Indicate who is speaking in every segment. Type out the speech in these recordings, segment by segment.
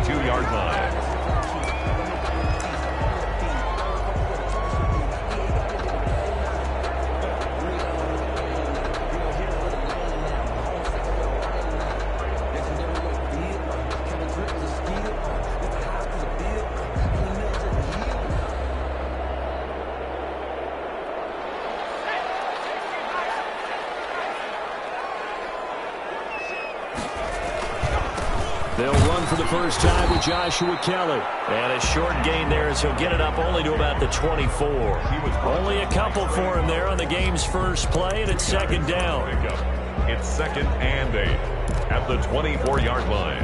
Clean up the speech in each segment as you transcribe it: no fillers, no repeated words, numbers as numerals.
Speaker 1: 22-yard line.
Speaker 2: They'll run for the first time with Joshua Kelly.
Speaker 3: And a short gain there as he'll get it up only to about the 24. Only a couple for him there on the game's first play, and it's second down.
Speaker 1: It's 2nd and 8 at the 24-yard line.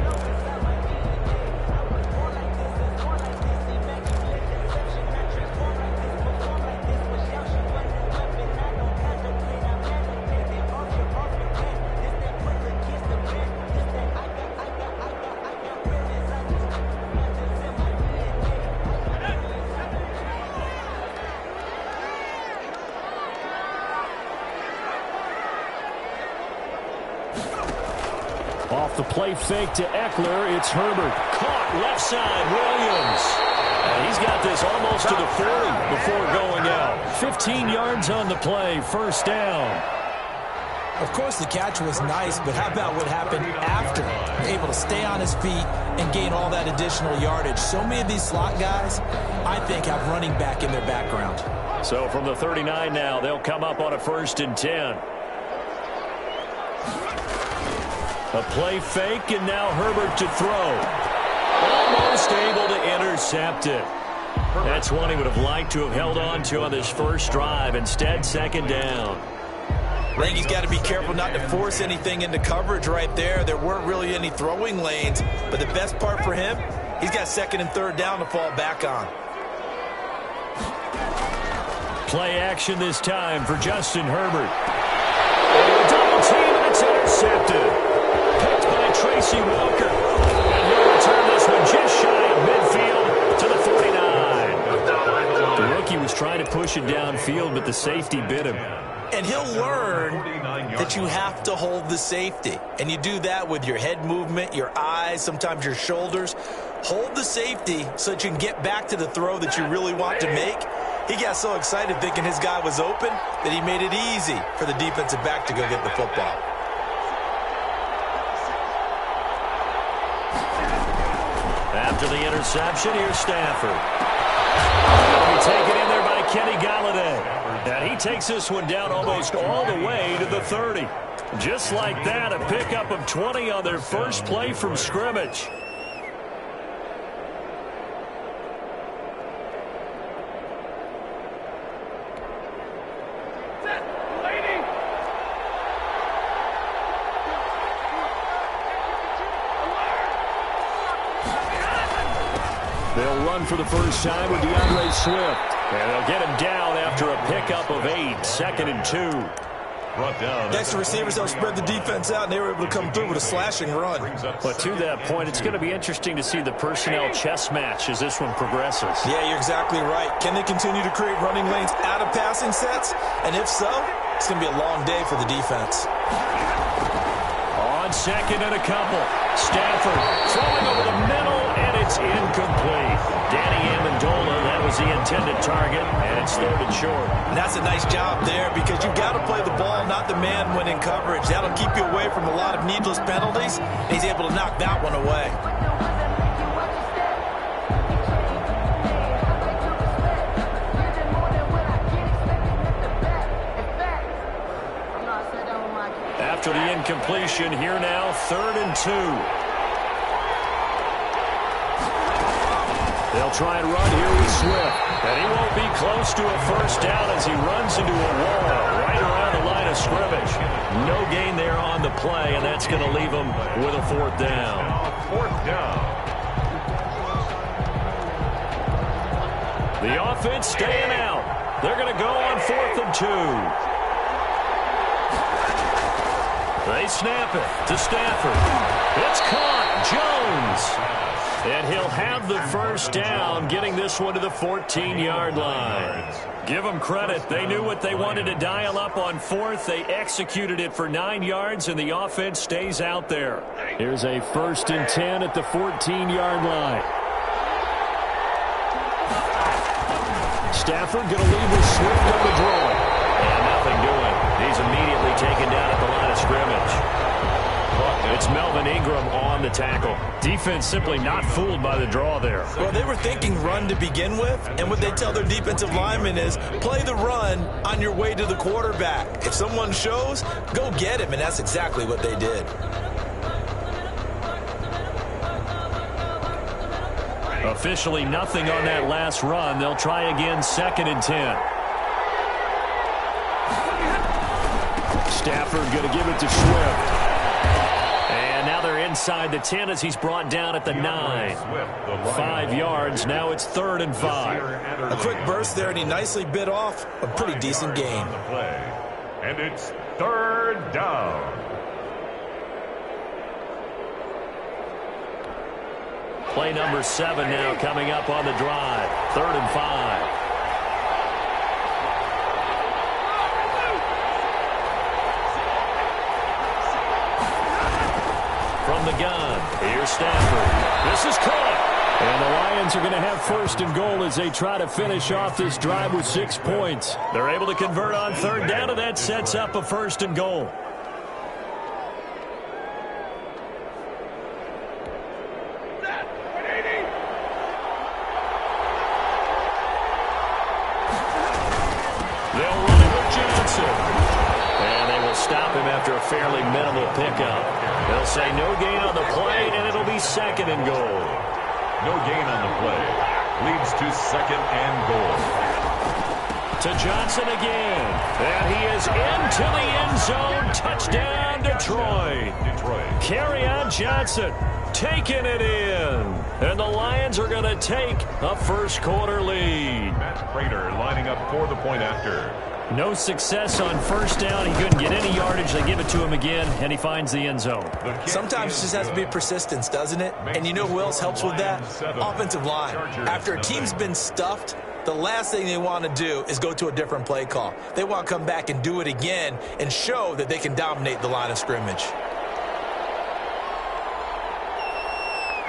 Speaker 2: Off the play fake to Eckler, it's Herbert.
Speaker 3: Caught left side, Williams. And he's got this almost to the 40 before going out. 15 yards on the play, first down.
Speaker 4: Of course, the catch was nice, but how about what happened after? Able to stay on his feet and gain all that additional yardage. So many of these slot guys, I think, have running back in their background.
Speaker 3: So from the 39 now, they'll come up on a 1st and 10. A play fake, and now Herbert to throw. Almost able to intercept it. That's one he would have liked to have held on to on this first drive. Instead, second down.
Speaker 4: I think he's got to be careful not to force anything into coverage right there. There weren't really any throwing lanes, but the best part for him, he's got 2nd and 3rd down to fall back on.
Speaker 3: Play action this time for Justin Herbert. Double team, and it's intercepted. Picked by Tracy Walker. And he'll return this one just shy of midfield to the 49. The rookie was trying to push it downfield, but the safety bit him.
Speaker 4: And he'll learn that you have to hold the safety. And you do that with your head movement, your eyes, sometimes your shoulders. Hold the safety so that you can get back to the throw that you really want to make. He got so excited thinking his guy was open that he made it easy for the defensive back to go get the football.
Speaker 3: After the interception, here's Stafford. He'll be taken in there by Kenny Galladay. And he takes this one down almost all the way to the 30. Just like that, a pickup of 20 on their first play from scrimmage. They'll run for the first time with DeAndre Swift. And they'll get him down after a pickup of 8, 2nd and 2.
Speaker 1: Brought down.
Speaker 4: Extra receivers don't spread the defense out, and they were able to come through with a slashing run.
Speaker 3: But to that point, it's going to be interesting to see the personnel chess match as this one progresses.
Speaker 4: Yeah, you're exactly right. Can they continue to create running lanes out of passing sets? And if so, it's going to be a long day for the defense.
Speaker 3: On 2nd and a couple. Stafford throwing over the middle, and it's incomplete. Danny Amendola, that was the intended target, and it's 3rd and short.
Speaker 4: And that's a nice job there because you've got to play the ball, not the man when in coverage. That'll keep you away from a lot of needless penalties. And he's able to knock that one away.
Speaker 3: After the incompletion, here now, 3rd and 2. They'll try and run here with Swift. And he won't be close to a first down as he runs into a wall right around the line of scrimmage. No gain there on the play, and that's going to leave him with a 4th down.
Speaker 1: 4th down.
Speaker 3: The offense staying out. They're going to go on 4th and 2. They snap it to Stafford. It's caught. Jones. And he'll have the first down, getting this one to the 14-yard line. Give them credit. They knew what they wanted to dial up on fourth. They executed it for 9 yards, and the offense stays out there.
Speaker 2: Here's a 1st and 10 at the 14-yard line. Stafford going to leave with Swift on the draw.
Speaker 3: And nothing doing. He's immediately taken down at the line of scrimmage. It's Melvin Ingram on the tackle. Defense simply not fooled by the draw there.
Speaker 4: Well, they were thinking run to begin with, and what they tell their defensive linemen is play the run on your way to the quarterback. If someone shows, go get him, and that's exactly what they did.
Speaker 3: Officially nothing on that last run. They'll try again, 2nd and 10.
Speaker 2: Stafford going to give it to Swift.
Speaker 3: And now they're inside the 10 as he's brought down at the 9. 5 yards. Now it's 3rd and 5.
Speaker 4: A quick burst there, and he nicely bit off a pretty decent gain.
Speaker 1: And it's 3rd down.
Speaker 3: Play number 7 now coming up on the drive. 3rd and 5. From the gun, here's Stafford. This is caught.
Speaker 2: And the Lions are going to have 1st and goal as they try to finish off this drive with 6 points.
Speaker 3: They're able to convert on 3rd down, and that sets up a 1st and goal. They'll run it with Johnson. And they will stop him after a fairly minimal pickup. They'll say no gain on the play, and it'll be 2nd and goal.
Speaker 1: No gain on the play. Leads to 2nd and goal.
Speaker 3: To Johnson again. And he is into the end zone. Touchdown, Detroit. Carry on Johnson. Taking it in. And the Lions are going to take a first-quarter lead.
Speaker 1: Matt Prater lining up for the point after.
Speaker 3: No success on 1st down. He couldn't get any yardage. They give it to him again, and he finds the end zone.
Speaker 4: Sometimes it just has to be persistence, doesn't it? And you know who else helps with that? Offensive line. After a team's been stuffed, the last thing they want to do is go to a different play call. They want to come back and do it again and show that they can dominate the line of scrimmage.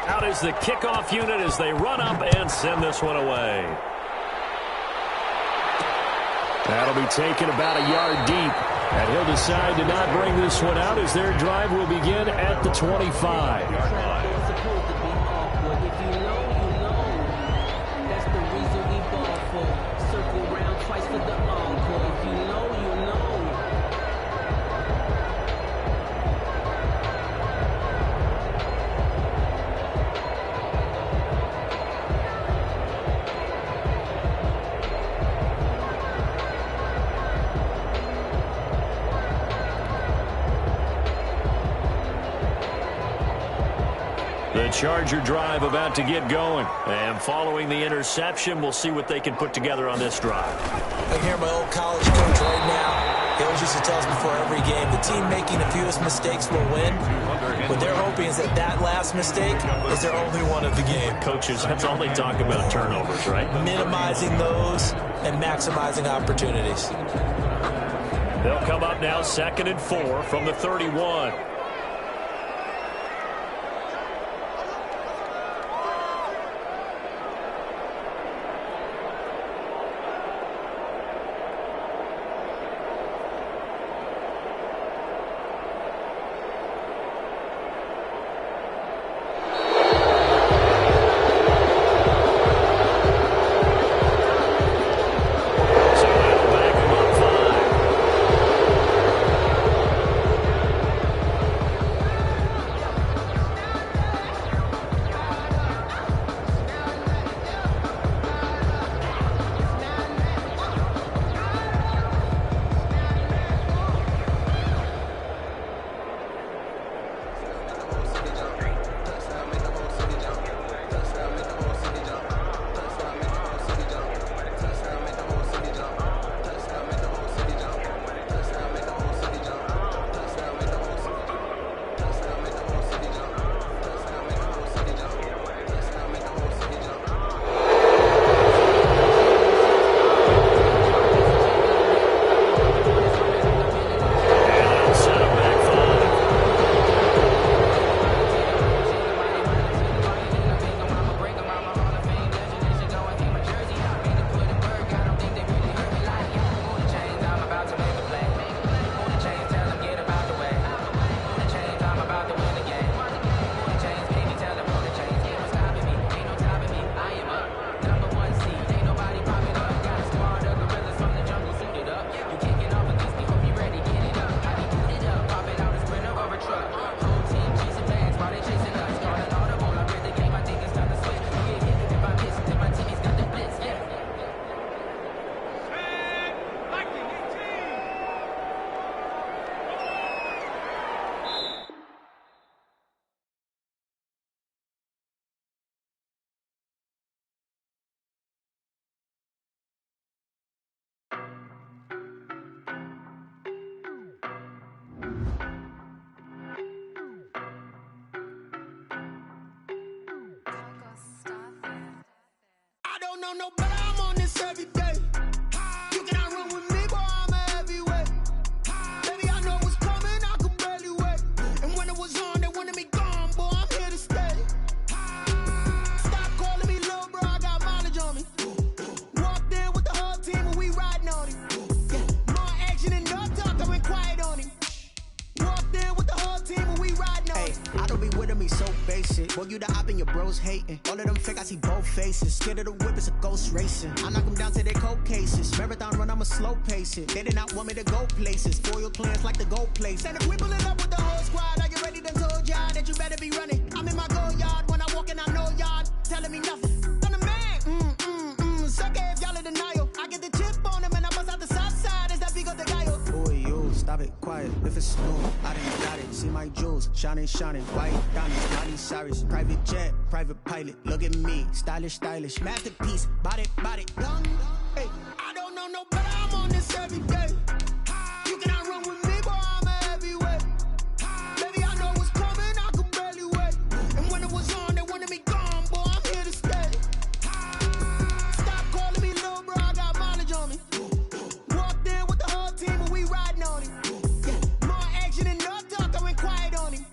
Speaker 3: Out is the kickoff unit as they run up and send this one away.
Speaker 2: That'll be taken about a yard deep. And he'll decide to not bring this one out as their drive will begin at the 25.
Speaker 3: The Charger drive about to get going. And following the interception, we'll see what they can put together on this drive.
Speaker 4: I hear my old college coach right now. He always used to tell us before every game, the team making the fewest mistakes will win. What they're hoping is that that last mistake is their only one of the game.
Speaker 3: Coaches, that's all they talk about, turnovers, right?
Speaker 4: Minimizing those and maximizing opportunities.
Speaker 3: They'll come up now 2nd and 4 from the 31.
Speaker 5: no better, I'm on this every day. You cannot run with me, boy, I'm a heavyweight. Baby, I know what's coming, I could barely wait. And when it was on, they wanted me gone, boy, I'm here to stay. Stop calling me little bro, I got mileage on me. Walked in with the whole team and we riding on him. Yeah, more action and no talk, I went quiet on him. Walked in with the whole team and we riding on him.
Speaker 6: I don't be with him, he's so basic. Boy, you the op and your bros hating. All of them fake, I see both faces. Scared of the whip, it's a ghost racing. I knock them down to their cold cases. Marathon run, I'ma slow pace it. They did not want me to go places. Foil plans like the gold place. And if we pulling up with the whole squad, I get ready to told y'all that you better be running. I'm in my go yard when I walk in, I know y'all telling me nothing. I'm the man, suck it if y'all in denial. I get the chip on him and I bust out the south side. Is that big of the guy? Boy, you stop it, quiet. If it's new, I didn't got it. See my jewels, shining, white diamonds, Miley Cyrus, private jet, private pilot. Look at me, stylish, masterpiece, body, young.
Speaker 5: Hey, I don't know no better, I'm on this every day. You cannot run with me, boy, I'm a heavyweight. Baby, I know what's coming, I could barely wait. And when it was on, they wanted me gone, boy, I'm here to stay. Stop calling me little bro, I got mileage on me. Walked in with the whole team and we riding on him. Yeah, more action and no talk, I went quiet on him.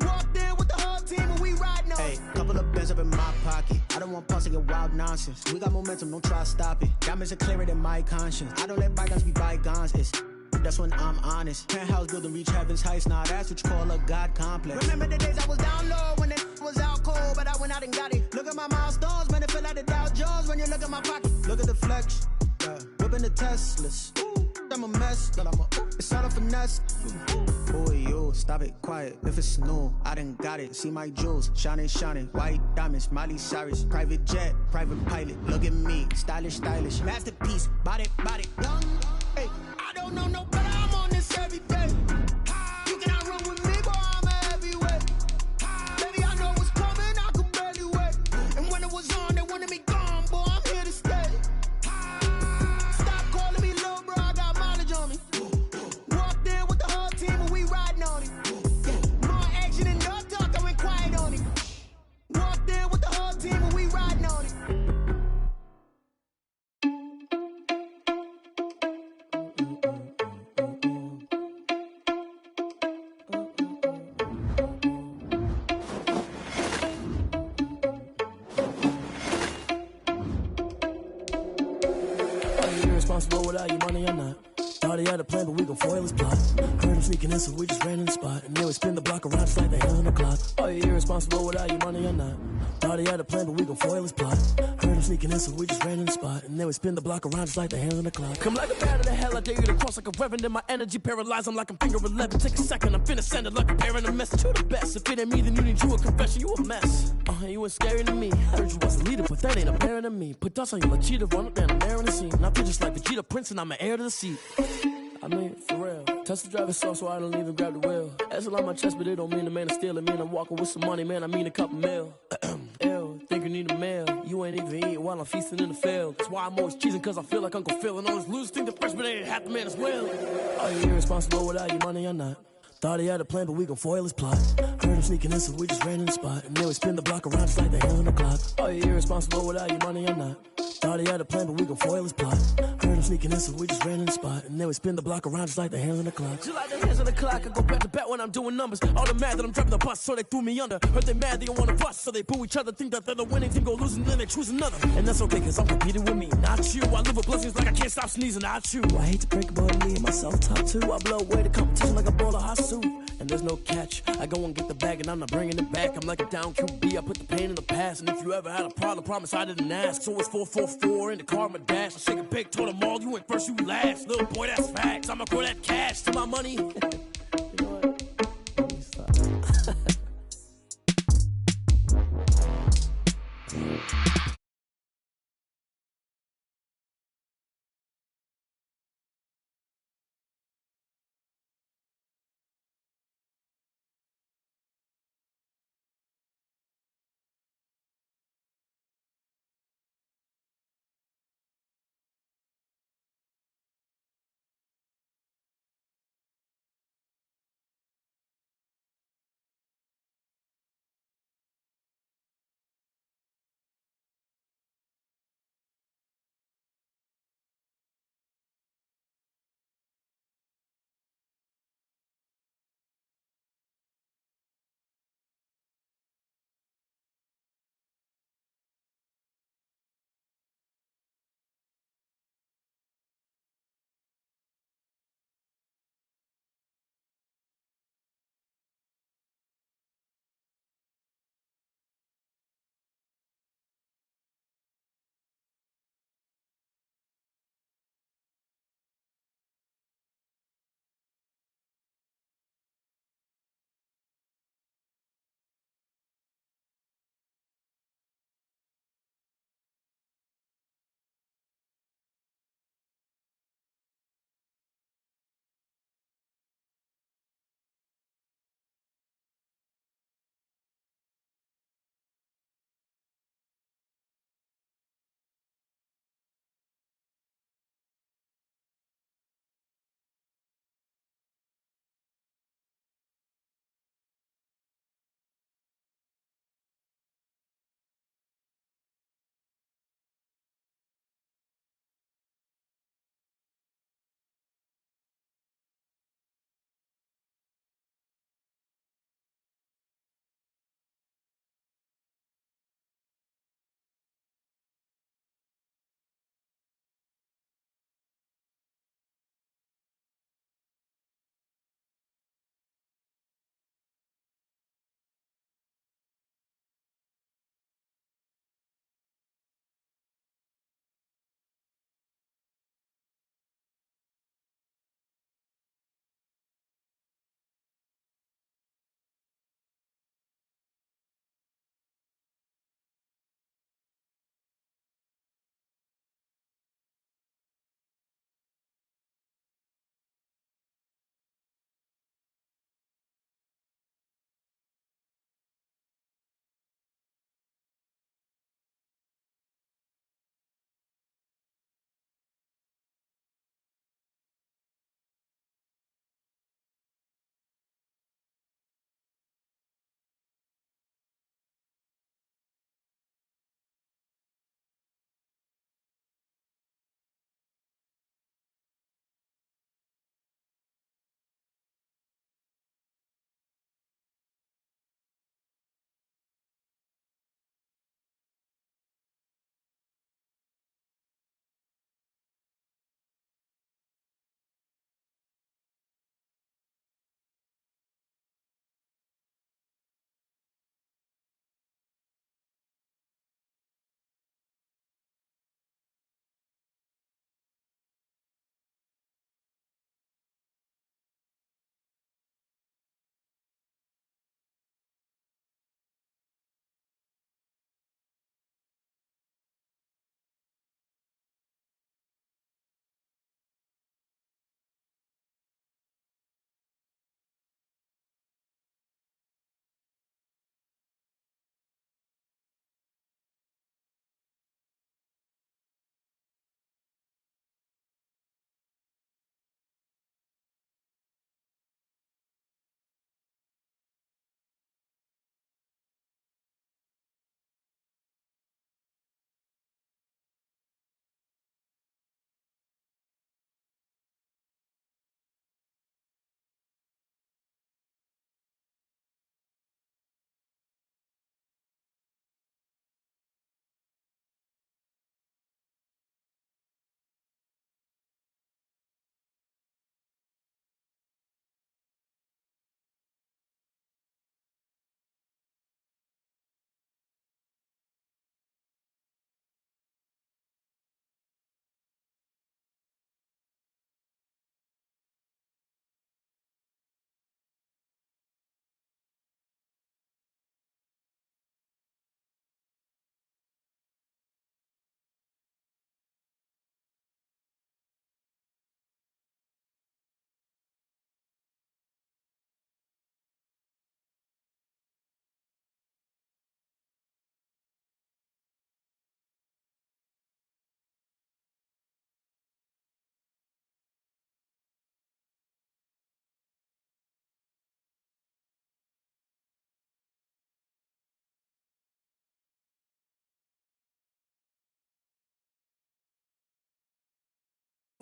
Speaker 5: Walked in with the whole team and we riding on him.
Speaker 6: Hey, couple of bands up in my pocket. I don't want pause to get wild nonsense. We got momentum, don't try to stop it. Diamonds are clearer than my conscience. I don't let bygones be bygones. That's when I'm honest. Penthouse building, reach heaven's heights. Nah, that's what you call a God complex.
Speaker 5: Remember the days I was down low when it was out cold, but I went out and got it. Look at my milestones, man, it feel like the Dow Jones when you look at my pocket.
Speaker 6: Look at the flex, whipping the Teslas. I'm a mess, but it's all a finesse. Boy, you stop it, quiet. If it's new, I done got it. See my jewels, shining, white diamonds, Miley Cyrus, private jet, private pilot. Look at me, stylish, masterpiece, body, young.
Speaker 5: Hey, I don't know no better, I'm on this every day. You cannot run with me, boy, I'm a heavyweight. Baby, I know what's coming, I could barely wait. And when it was on, they wanted me gone, boy, I'm here to stay. Stop calling me little bro, I got mileage on me. Walked in with the whole team and we riding on him. Yeah, more action and no talk, I went quiet on him. Walked in with the whole team and we riding on him.
Speaker 7: Responsible without your money or not. Thought he had a plan, but we gon' foil his plot. Heard him sneaking in, so we just ran in the spot. And then we spin the block around just like the hell on the clock. Are you irresponsible without your money or not? Thought he had a plan, but we gon' foil his plot. Heard him sneaking in, so we just ran in the spot. And then we spin the block around just like the hands on the clock. Come like a bat of the hell, I dare you to cross like a reverend. And my energy paralyzed, I'm like I'm finger 11. Take a second, I'm finna send it like a parent a message. You the best, if it ain't me, then you need you a confession. You a mess, you ain't scary to me. Heard you was a leader, but that ain't apparent to me. Put dust on you like cheetah, run up down the air in the scene. And I feel just like Vegeta Prince, and I'm an heir to the seat. I mean, for real. Touch the driver's soft, so I don't even grab the wheel. That's on my chest, but it don't mean the man is stealing. Mean I'm walking with some money, man, I mean a couple mil. Ew, think you need a meal. You ain't even eating while I'm feasting in the field. That's why I'm always cheesing, cause I feel like Uncle Phil. And all this losers think the freshman ain't half the man as well. Are you irresponsible without your money or not? Thought he had a plan, but we gon' foil his plot. Heard him sneaking in, so we just ran in the spot. And then we spin the block around just like the hands on the clock. Are you irresponsible without your money or not? Thought he had a plan, but we gon' foil his plot. Heard him sneaking in, so we just ran in the spot. And then we spin the block around just like the hands on the clock. Just like the hands on the clock, I go back to back when I'm doing numbers. All the mad that I'm driving the bus, so they threw me under. Heard they mad, they don't wanna bust, so they boo each other. Think that they're the winning team, go losing, then they choose another. And that's okay, cause I'm competing with me, not you. I live with blessings like I can't stop sneezing, not you. I hate to break it, but me and myself top two. I blow away the competition like a ball of hot soup. And there's no catch. I go and get the bag and I'm not bringing it back. I'm like a down QB, I put the pain in the past. And if you ever had a problem, promise I didn't ask. So it's 444 in the car, my dash. I shake a big, told them all, you went first, you last. Little boy, that's facts. I'ma grow that cash to my money. You know what? Let me stop.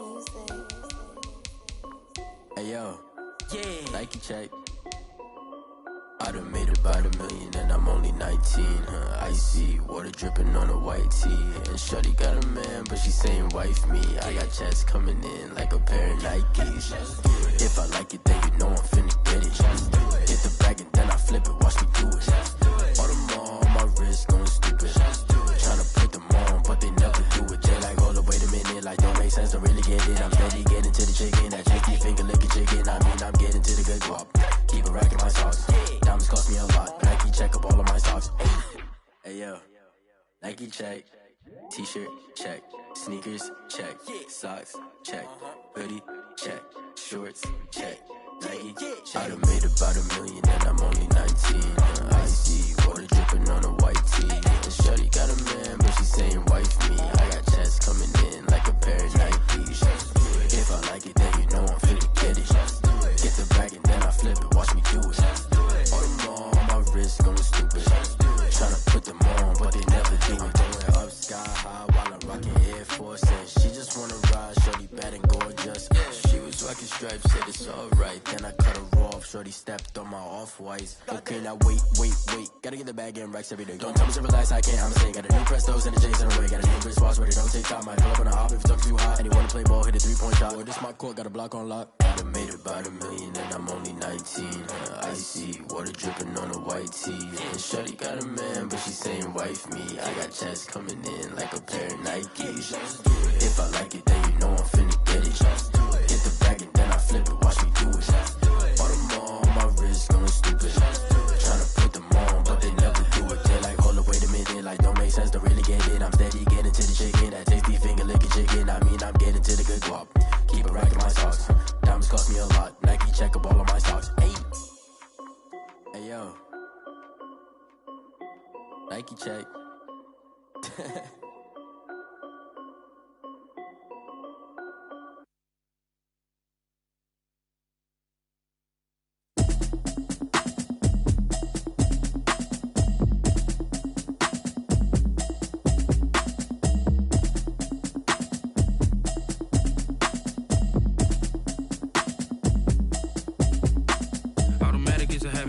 Speaker 8: Hey yo, yeah. Nike check. I done made about $1 million and I'm only 19, Icy, water dripping on a white tee. And shorty got a man, but she saying wife me. I got checks coming in like a pair of Nikes. If I like it, then you know I'm finna get it. Hit the bag and then I flip it, watch me do it. All on my wrist going stupid. Tryna put them on, but they never do it. They like, hold up, wait a minute, like don't make sense, don't really get it. I'm steady getting to the chicken, that chicky finger licking chicken. I mean, I'm getting to the good guap. Keep it racking my socks. Diamonds cost me a lot. Nike check up all of my socks. Hey yo, Nike check. T-shirt check. Sneakers check. Socks check. Hoodie check. Shorts check. Nike check. I done made about $1 million and I'm only 19. Icy, water dripping on a white tee. And shorty got a man, but she saying wife me. I got checks coming in like a pair of Nikes. If I like it, then you know I'm finna get it. Get the bag and then I flip it, watch me do it. All on my wrist going stupid. Tryna put them on, but they never do it. Going up sky high while I'm rocking Air Force. And she just wanna ride, shorty bad and gorgeous. She was rocking stripes, said it's alright. Then I cut her off, shorty stepped on my off-whites. Okay, now wait. Gotta get the bag and racks every day. Don't tell me to relax, I can't, I'm saying. Got a new Prestos and a J's in the way. Got a new wristwatch where they don't take time. Might pull up on a hop if it's too hot. And he wanna play ball, hit a 3-point shot. Well, this my court, got a block on lock. I done made about $1 million and I'm only 19. Icy, water dripping on a white tee. And shorty got a man, but she saying wife me. I got checks coming in like a pair of Nikes. If I like it, then you know I'm finna get it. Hit the bag and then I flip it, watch me do it. All them on my wrist going stupid. Tryna put them on, but they never do it. They like, hold up, wait a minute, like don't make sense, don't really get it. I'm steady getting to the chicken, that tasty finger licking chicken. I mean, I'm getting to the good guap. Keep it racking my socks. Diamonds cost me a lot. Nike check up all of my socks. Hey yo, Nike check.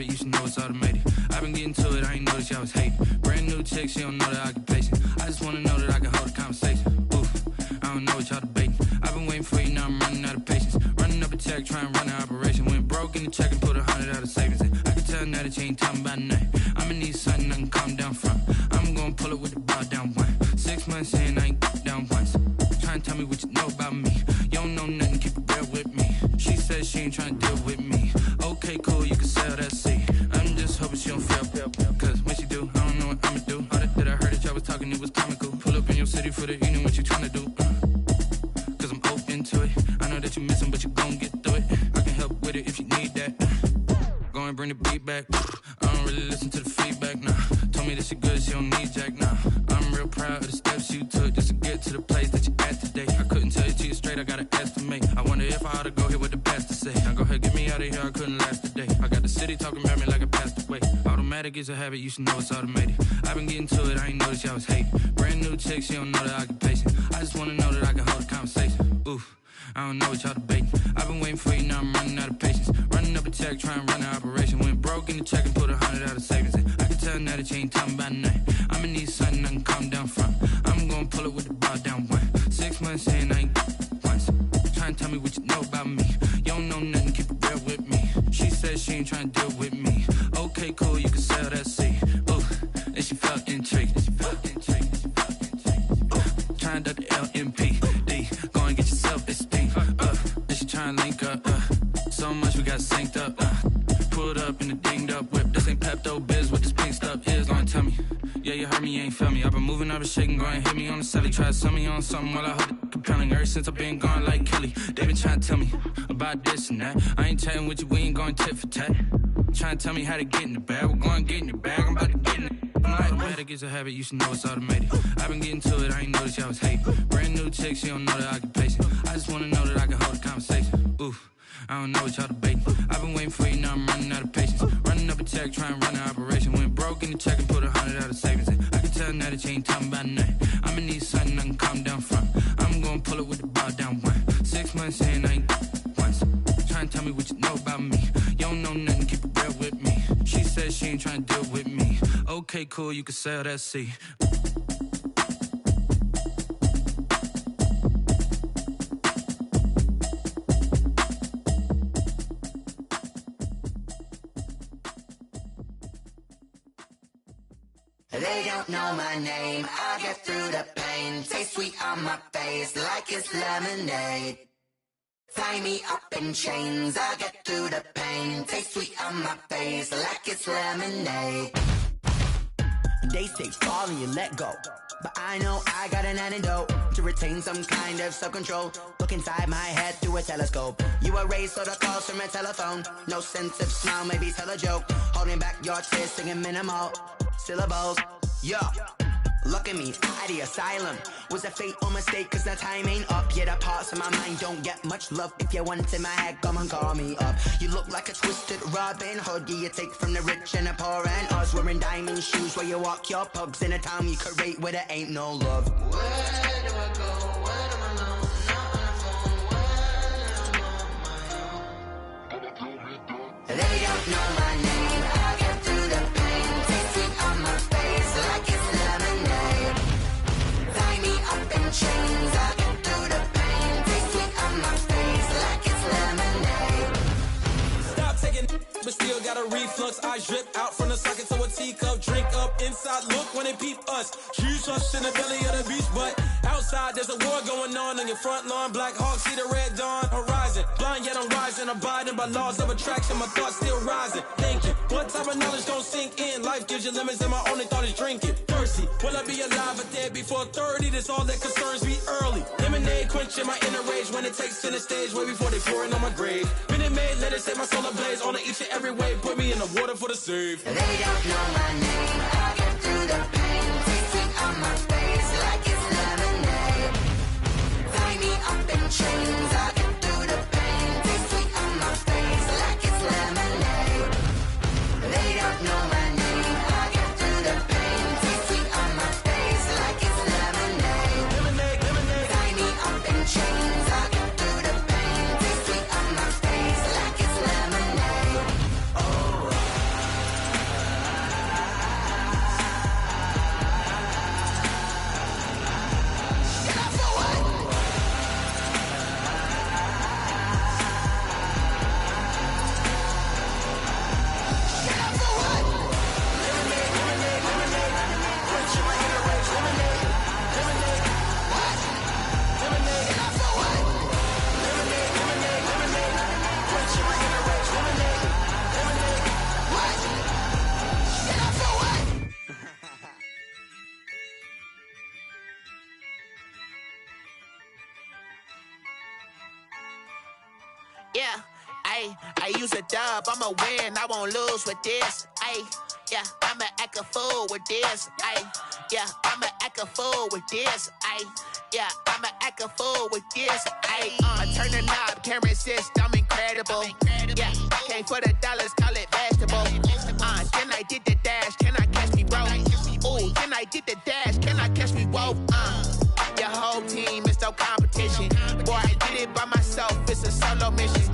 Speaker 9: You should know it's automated. I've been getting to it, I ain't noticed y'all was hating. Brand new chick, she don't know the occupation. I just wanna know that I can hold a conversation. Oof, I don't know what y'all debating. I've been waiting for you, now I'm running out of patience. Running up a check, trying to run an operation. Went broke in the check and put 100 out of savings in. I can tell now that you ain't talking about nothing. I'ma need something I can calm down from. I'm gonna pull it with the ball down one. 6 months in, I ain't down once. Trying to tell me what you know about me. You don't know nothing, keep it real with me. She says she ain't trying to deal with me. Okay, cool, you can sell that seat. I'm just hoping she don't fail. Cause when she do, I don't know what I'ma do. All that I heard that y'all was talking, it was comical. Pull up in your city for the evening, what you tryna do? Cause I'm open to it. I know that you missing, but you gon' get through it. I can help with it if you need that. Go and bring the beat back. I don't really listen to the feedback, nah. Told me that she good, she don't need jack, nah. I'm real proud of the steps you took just to get to the place that you at today. I couldn't tell you to you straight, I gotta estimate. I wonder if I ought to go here with the pastor say. Now go ahead, get me out of here, I couldn't last today. I got the city talking about me like I passed away. Automatic is a habit, you should know it's automated. I've been getting to it, I ain't noticed y'all was hating. Brand new chick, she don't know the occupation. I just wanna know that I can hold a conversation. Oof, I don't know what y'all debating. I've been waiting for you, now I'm running out of patience. Running up a check, trying to run an operation. Went broke in the check and put 100 out of savings in. I can tell now that you ain't talking about nothing. I'ma need something I can calm down from. I'm gonna pull it with the ball down one. 6 months in, I ain't once. Trying to tell me what you know about me. You don't know nothing, keep it real with me. She says she ain't trying to deal with me. Okay, cool, you can sell that seat. Ooh, and she felt intrigued. Trying to duck the LMP. Go and get yourself esteemed. And she trying to link up. So much we got synced up. Pulled up in the dinged up whip. This ain't Pepto-Biz, what this pink stuff is. Long tell me. Yeah, you heard me, you ain't feel me. I've been moving, I've been shaking, go and hit me on the celly. Try to sell me on something while I hold it compelling. Ever since I've been gone like Kelly, they been trying to tell me about this and that. I ain't chatting with you, we ain't going tit for tat. Trying to tell me how to get in the bag. We're going to get in the bag, I'm about to get in it. Automatic is a habit, you should know it's automated. I've been getting to it, I ain't noticed y'all was hating. Brand new chick, she don't know the occupation. I just wanna know that I can hold a conversation. Oof, I don't know what y'all debating. I've been waiting for you, now I'm running out of patience. Running up a check, trying to run an operation. Went broke in the check and put 100 out of savings in. I can tell now that you ain't talking about nothing. I'ma need something I can calm down from. I'm gonna pull it with the ball down one. months saying I ain't once. Trying to tell me what you know about me. You don't know nothing, keep it real with me. She said she ain't trying to deal with me. Okay, cool, you can sell that seat.
Speaker 10: They don't know my name, I get through the pain. Taste sweet on my face like it's lemonade. Tie me up in chains, I get through the pain. Taste sweet on my face like it's lemonade.
Speaker 6: They say fall and you let go, but I know I got an antidote to retain some kind of self-control. Look inside my head through a telescope. You erase all the calls from a telephone. No sense of smile, maybe tell a joke. Holding back your tears, singing minimal syllables. Yeah, look at me, at the asylum. Was a fate or mistake, cause the time ain't up. Yet the parts of my mind don't get much love. If you want in my head, come and call me up. You look like a twisted Robin Hood. You take from the rich and the poor and us. Wearing diamond shoes where you walk your pugs in a town you create where there ain't no love.
Speaker 10: Where do I go? Where do I know? Not on the phone, where am I on? They don't know my name, I get through the pain. Taste sweet on my face like it's lemonade. Tie me up in chains, I get through the pain. Taste sweet on my face like it's lemonade.
Speaker 11: Stop taking, but still got a reflux. I drip out from the socket to a teacup. Drink up inside, look when they peep us. Huge us in the belly of the beach, but outside there's a war going on your front lawn. Black Hawk, see the red dawn horizon. Blind yet I'm rising, abiding by laws of attraction. My thoughts still rising. Thinking, what type of knowledge don't sink in? Life gives you limits, and my only thought is drinking. Thirsty, will I be alive or dead before 30? That's all that concerns me early. Lemonade quenching my inner rage when it takes center stage way before they pour it on my grave. Minute Maid, let it set my soul ablaze. On each and every way, put me in the water for the save.
Speaker 10: They don't know my name, I get through the pain. Taste sweet on my face like it's lemonade. Tie me up in chains, I get through the pain. Taste sweet on my face like it's lemonade. They don't know my name, I get through the pain. Taste sweet on my face like it's lemonade. Tie me up in chains, I get through the pain. Taste sweet on my face like it's lemonade. Oh.
Speaker 12: Yeah, I use a dub, I'ma win, I won't lose with this. Yeah, I'ma act a fool with this. Yeah, I'ma act a fool with this. Yeah, I'ma act a fool with this. Turn the knob, camera assist, I'm incredible. Yeah, came for the dollars, call it vegetable. Then I did the dash, can I catch me, bro? Ooh, then I did the dash, can I catch me, whoa? Your whole team is no competition. Boy, I did it by myself, it's a solo mission.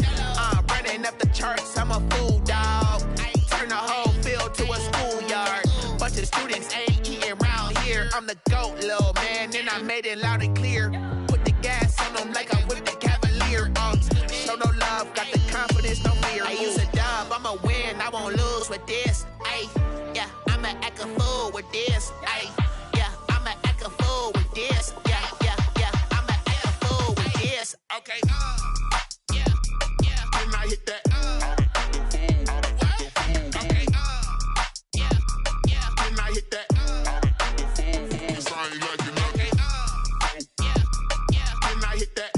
Speaker 12: Running up the charts, I'm a fool, dog. Turn the whole field to a schoolyard. Bunch of students ain't eating round here. I'm the GOAT, little man, and I made it loud and clear. Put the gas on them like I'm with the Cavalier. Show no love, got the confidence, no fear. I use a dub, I'ma win, I won't lose with this. Yeah, I'ma act a fool with this. Yeah, I'ma act a fool with this. Yeah, I'ma act a fool with this. Okay, yeah, and I hit that. Okay, yeah, and I hit that. Cause I ain't like it. Okay, yeah, and I hit that.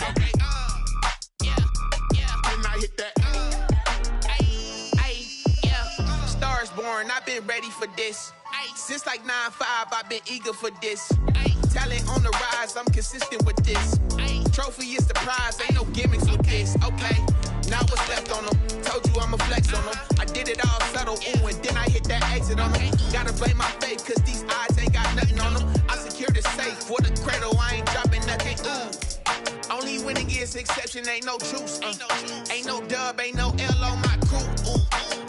Speaker 12: Okay, yeah, and I hit that. Yeah, Stars born, I've been ready for this. Since like 9-5, I've been eager for this. Talent on the rise, I'm consistent with this. Trophy is the prize, ain't no gimmicks with this. Okay, now what's left on them? Told you I'ma flex on them. I did it all subtle, ooh, and then I hit that exit on them. Gotta blame my faith, cause these odds ain't got nothing on them. I secure the safe for the cradle, I ain't dropping nothing. Ooh, exception, ain't no truce. Ain't no dub, ain't no L on my crew.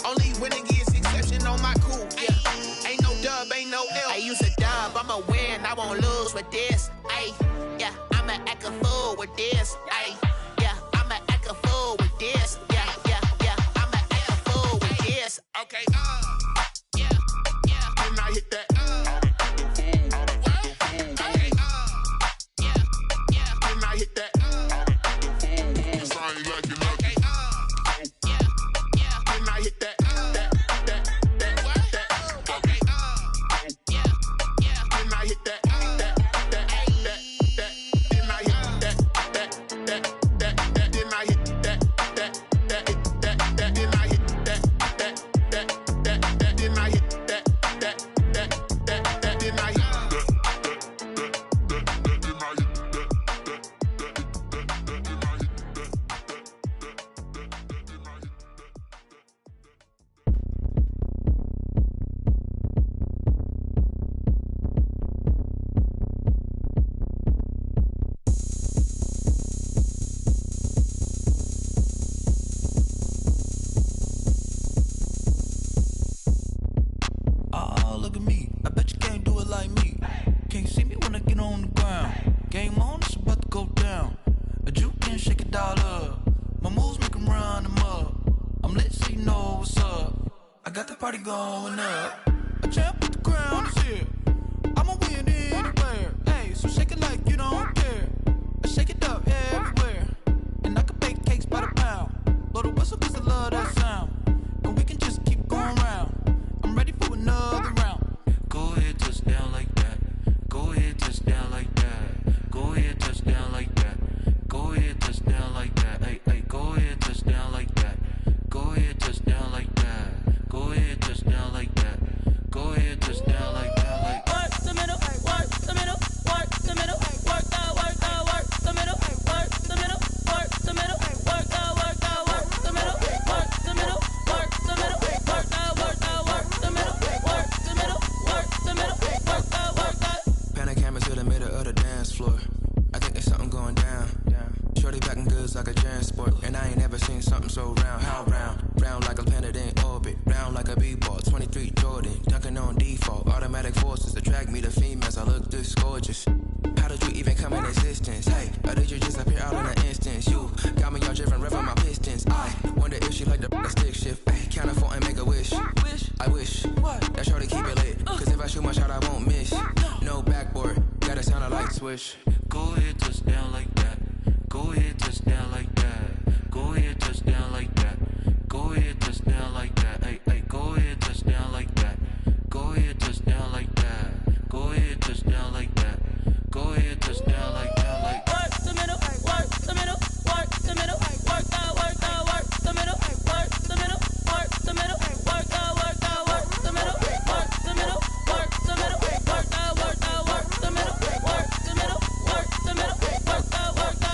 Speaker 12: Only winning is exception on my crew. Yeah, ain't no dub, ain't no L. I use a dub, I'ma win, I won't lose with this. Ay, yeah, I'ma act a fool with this. Ay, yeah, I'ma act a fool with this. Yeah, yeah, yeah, I'ma act a fool with this. Okay, yeah, yeah. Then I hit that.
Speaker 13: Going up, a champ with the crown is here. I'ma win anywhere. Hey, so shake it like you don't care. I shake it up everywhere, and I can bake cakes by the pound. Blow the whistle 'cause I love that sound, and we can just keep going round. I'm ready for another round.
Speaker 9: Go ahead, touch down like that. Go ahead, touch down like that. Go ahead, touch down like that. Go ahead, touch down like that. Hey, hey, go ahead, touch down like that. Go ahead, touch down like that. Go ahead, touch down like that. Go ahead, touch down like that. Like
Speaker 14: work the middle, work the middle, work the middle, work the middle, work the middle, work the middle, work the middle, work the middle, work the middle, work the middle, work the middle, work the middle, work the.
Speaker 15: Panic camera to the middle of the dance floor. I think there's something going down. Shorty packing goods like a transport, and I ain't never seen something so round. How round? Round like a planet in orbit, round like a b-ball. 23 Jordan, dunking on default. Automatic forces attract me to females. I look this gorgeous. How did you even come in existence? Hey, or did you just appear out in an instance? You got me all driven, revving my pistons. I wonder if she like the stick shift. Hey, count a 4 and make a wish. I wish that shorty keep it lit, 'cause if I shoot my shot, I won't miss. No backboard, gotta sound a light switch.
Speaker 9: go ahead, touch down like that. Go ahead, touch down like that. Go ahead, touch down like that. Go ahead, touch down like that. Hey, hey, go ahead, touch down like that. Go ahead, touch down like that. Go ahead, touch down like that. Go ahead, touch down like that. Like
Speaker 14: work the middle, work the middle, work the middle, work the middle, work the middle, work the middle, work the middle, work the middle, work the middle, work the middle, work the middle, work the middle, work the middle, work the middle, work the.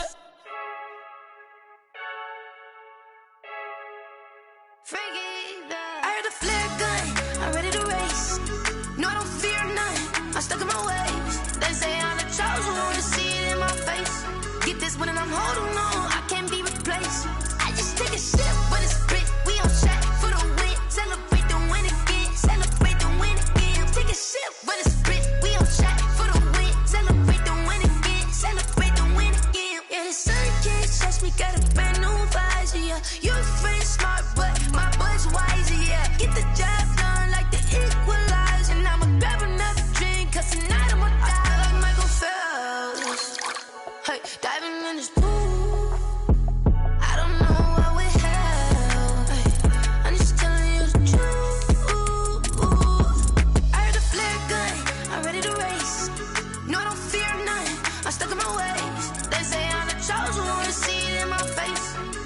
Speaker 10: I heard a flare gun, I'm ready to race. No, I don't fear none, I'm stuck in my ways. They say I'm the chosen one, to see it in my face. Get this one and I'm holding on, I can't be replaced. I just take a sip when it's split, we on track for the win. Celebrate the win again, celebrate the win again. Take a sip when it's split, we on track for the win. Celebrate the win again, celebrate the win again. Yeah, the sun can't touch me, got a brand new visor, yeah. You're friend smart, but my bud's wiser, yeah. Get the job done like the equalizer. And I'ma grab another drink, 'cause tonight I'ma die like Michael Phelps. Hey, diving in this pool, I don't know what we have. Hey, I'm just telling you the truth. I heard a flare gun, I'm ready to race. No, I don't fear none, I'm stuck in my ways. They say I'm the chosen one, to see it in my face.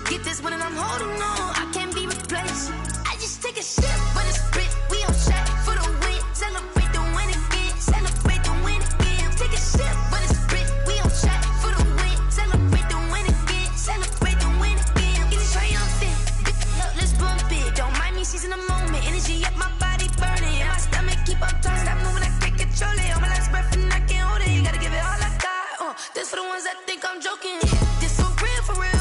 Speaker 10: Get this one and I'm holding on, I can't be replaced. I just take a sip when it's split, we on track for the win. Celebrate the win again, celebrate the win again. Take a sip when it's split, we on track for the win. Celebrate the win again, celebrate the win again. Get it triumphant, let's bump it. Don't mind me seizing the moment, energy up my body burning. And my stomach keep up turning, stop moving, I can't control it. On my last breath and I can't hold it, gotta give it all I got. This for the ones that think I'm joking. This for real, for real.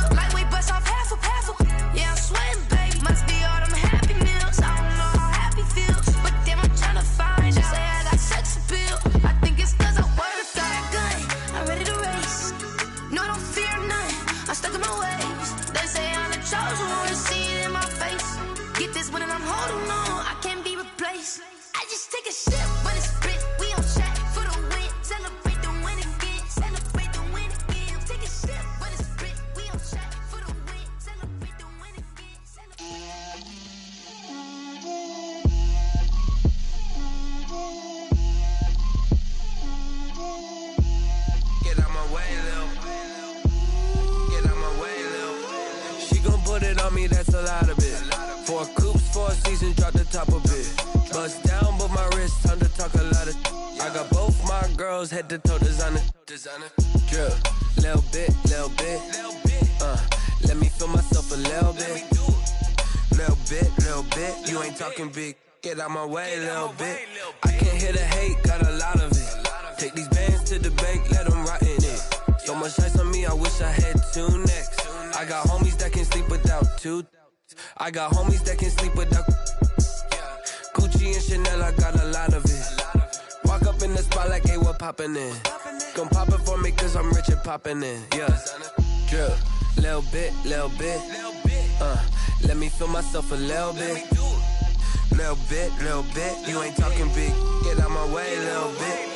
Speaker 10: I'm holding on, I can't be replaced. I just take a sip when it's split. We on track for the win. Celebrate the win again. Celebrate the win again. Take a sip when it's split. We on track for the win. Celebrate the win again.
Speaker 15: Get out my way, Lil. Get out my way, Lil. She gon' put it on me, that's a lot of it. 4 coops, 4 seasons, drop the top of it. Bust down, but my wrist, time to talk a lot of. I got both my girls, head to toe designer. Drip, little bit, little bit. Let me feel myself a little bit. Little bit, you ain't talking big. Get out my way, little bit. I can't hear the hate, got a lot of it. Take these bands to the bank, let them rot in it. So much ice on me, I wish I had 2 necks. I got homies that can sleep without 2. I got homies that can sleep without Gucci and Chanel, I got a lot of it. Walk up in the spot like, hey, what poppin' in? Gon' pop it for me cause I'm rich and poppin' in, yeah. Drip, little bit, little bit. Let me feel myself a little bit. Little bit, you ain't talking big. Get out my way, little bit.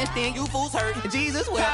Speaker 6: sin, then you fools hurt. Jesus will.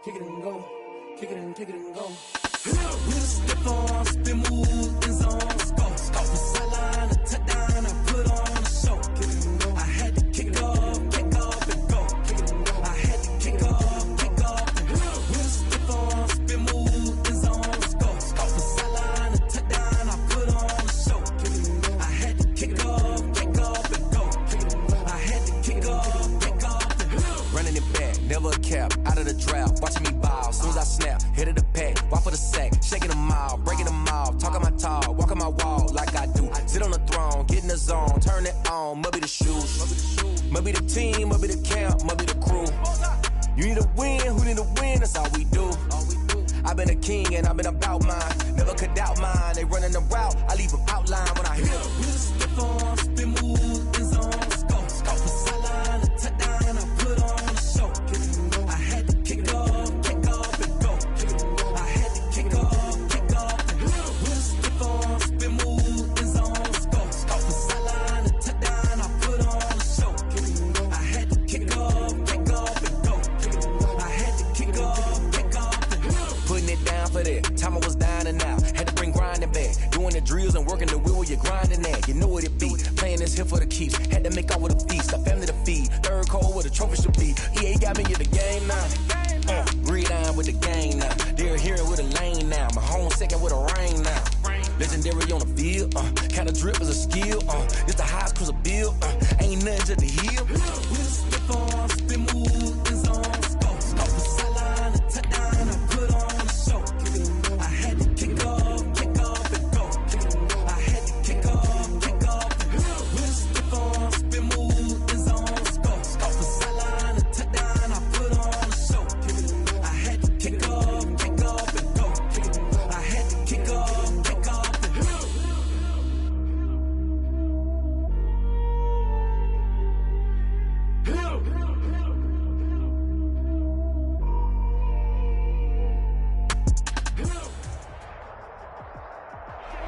Speaker 13: Kick it and go. Kick it and go. With a step on, spin move, in zone, go. Off the sideline, a touchdown, I put on a show. Kick it and go. I had to kick off and go. Kick it and go. I had to kick off and go. With a step on, spin move, in zone, go. Off the sideline, a touchdown, I put on a show. Kick it and go. I had to kick off and go. Kick it and go. I had to kick off and go.
Speaker 15: Running it back, never a cap, out of the drought, watching me ball. Soon as I snap, hit of the pack, walk for the sack, shaking them all, breaking them off, talking my talk, walking my wall like I do. Sit on the throne, get in the zone, turn it on, must be the shoes, must be the team, must be the camp, must be the crew. You need a win, who need a win, that's all we do. I've been a king and I've been about mine, never could doubt mine. They running the route, I leave them outline when I hit them.
Speaker 13: With a step on, spin move, in zone, go. Off the sideline, a touchdown, I put on a show. Kick it and go. I had to kick off and go. Kick it and go. I had to kick off and go. With a step on, spin move, in zone, go. Off the sideline, a touchdown, I put on a show. Kick it and go. I had to kick off and go. Kick it and go. I had to kick off and go.
Speaker 15: Putting it down for that. Time I was down and out. Had to bring grinding back. Doing the drills and working the wheel where you're grinding at. You know what it be. Playing this here for the keeps. Had to make out with a feast. A family to feed. Third cold where the trophy should be. EA got me in the game now. Read on with the game now. They're hearing with a lane now. My home second with a rain now. Legendary on the field. Kind of drip is a skill. It's the highest cruiser bill. Ain't nothing to the hill.
Speaker 13: With a step on, spin move, in zone, go. Off the sideline, a touchdown, I put on a show. Kick it and go. I had to kick off and go. Kick it and go. I had to kick off and go. With a step on, spin move, in zone, go. Off the sideline, a touchdown, I put on a show. Kick it and go. I had to kick off and go. Kick it and go. I had to kick off and go.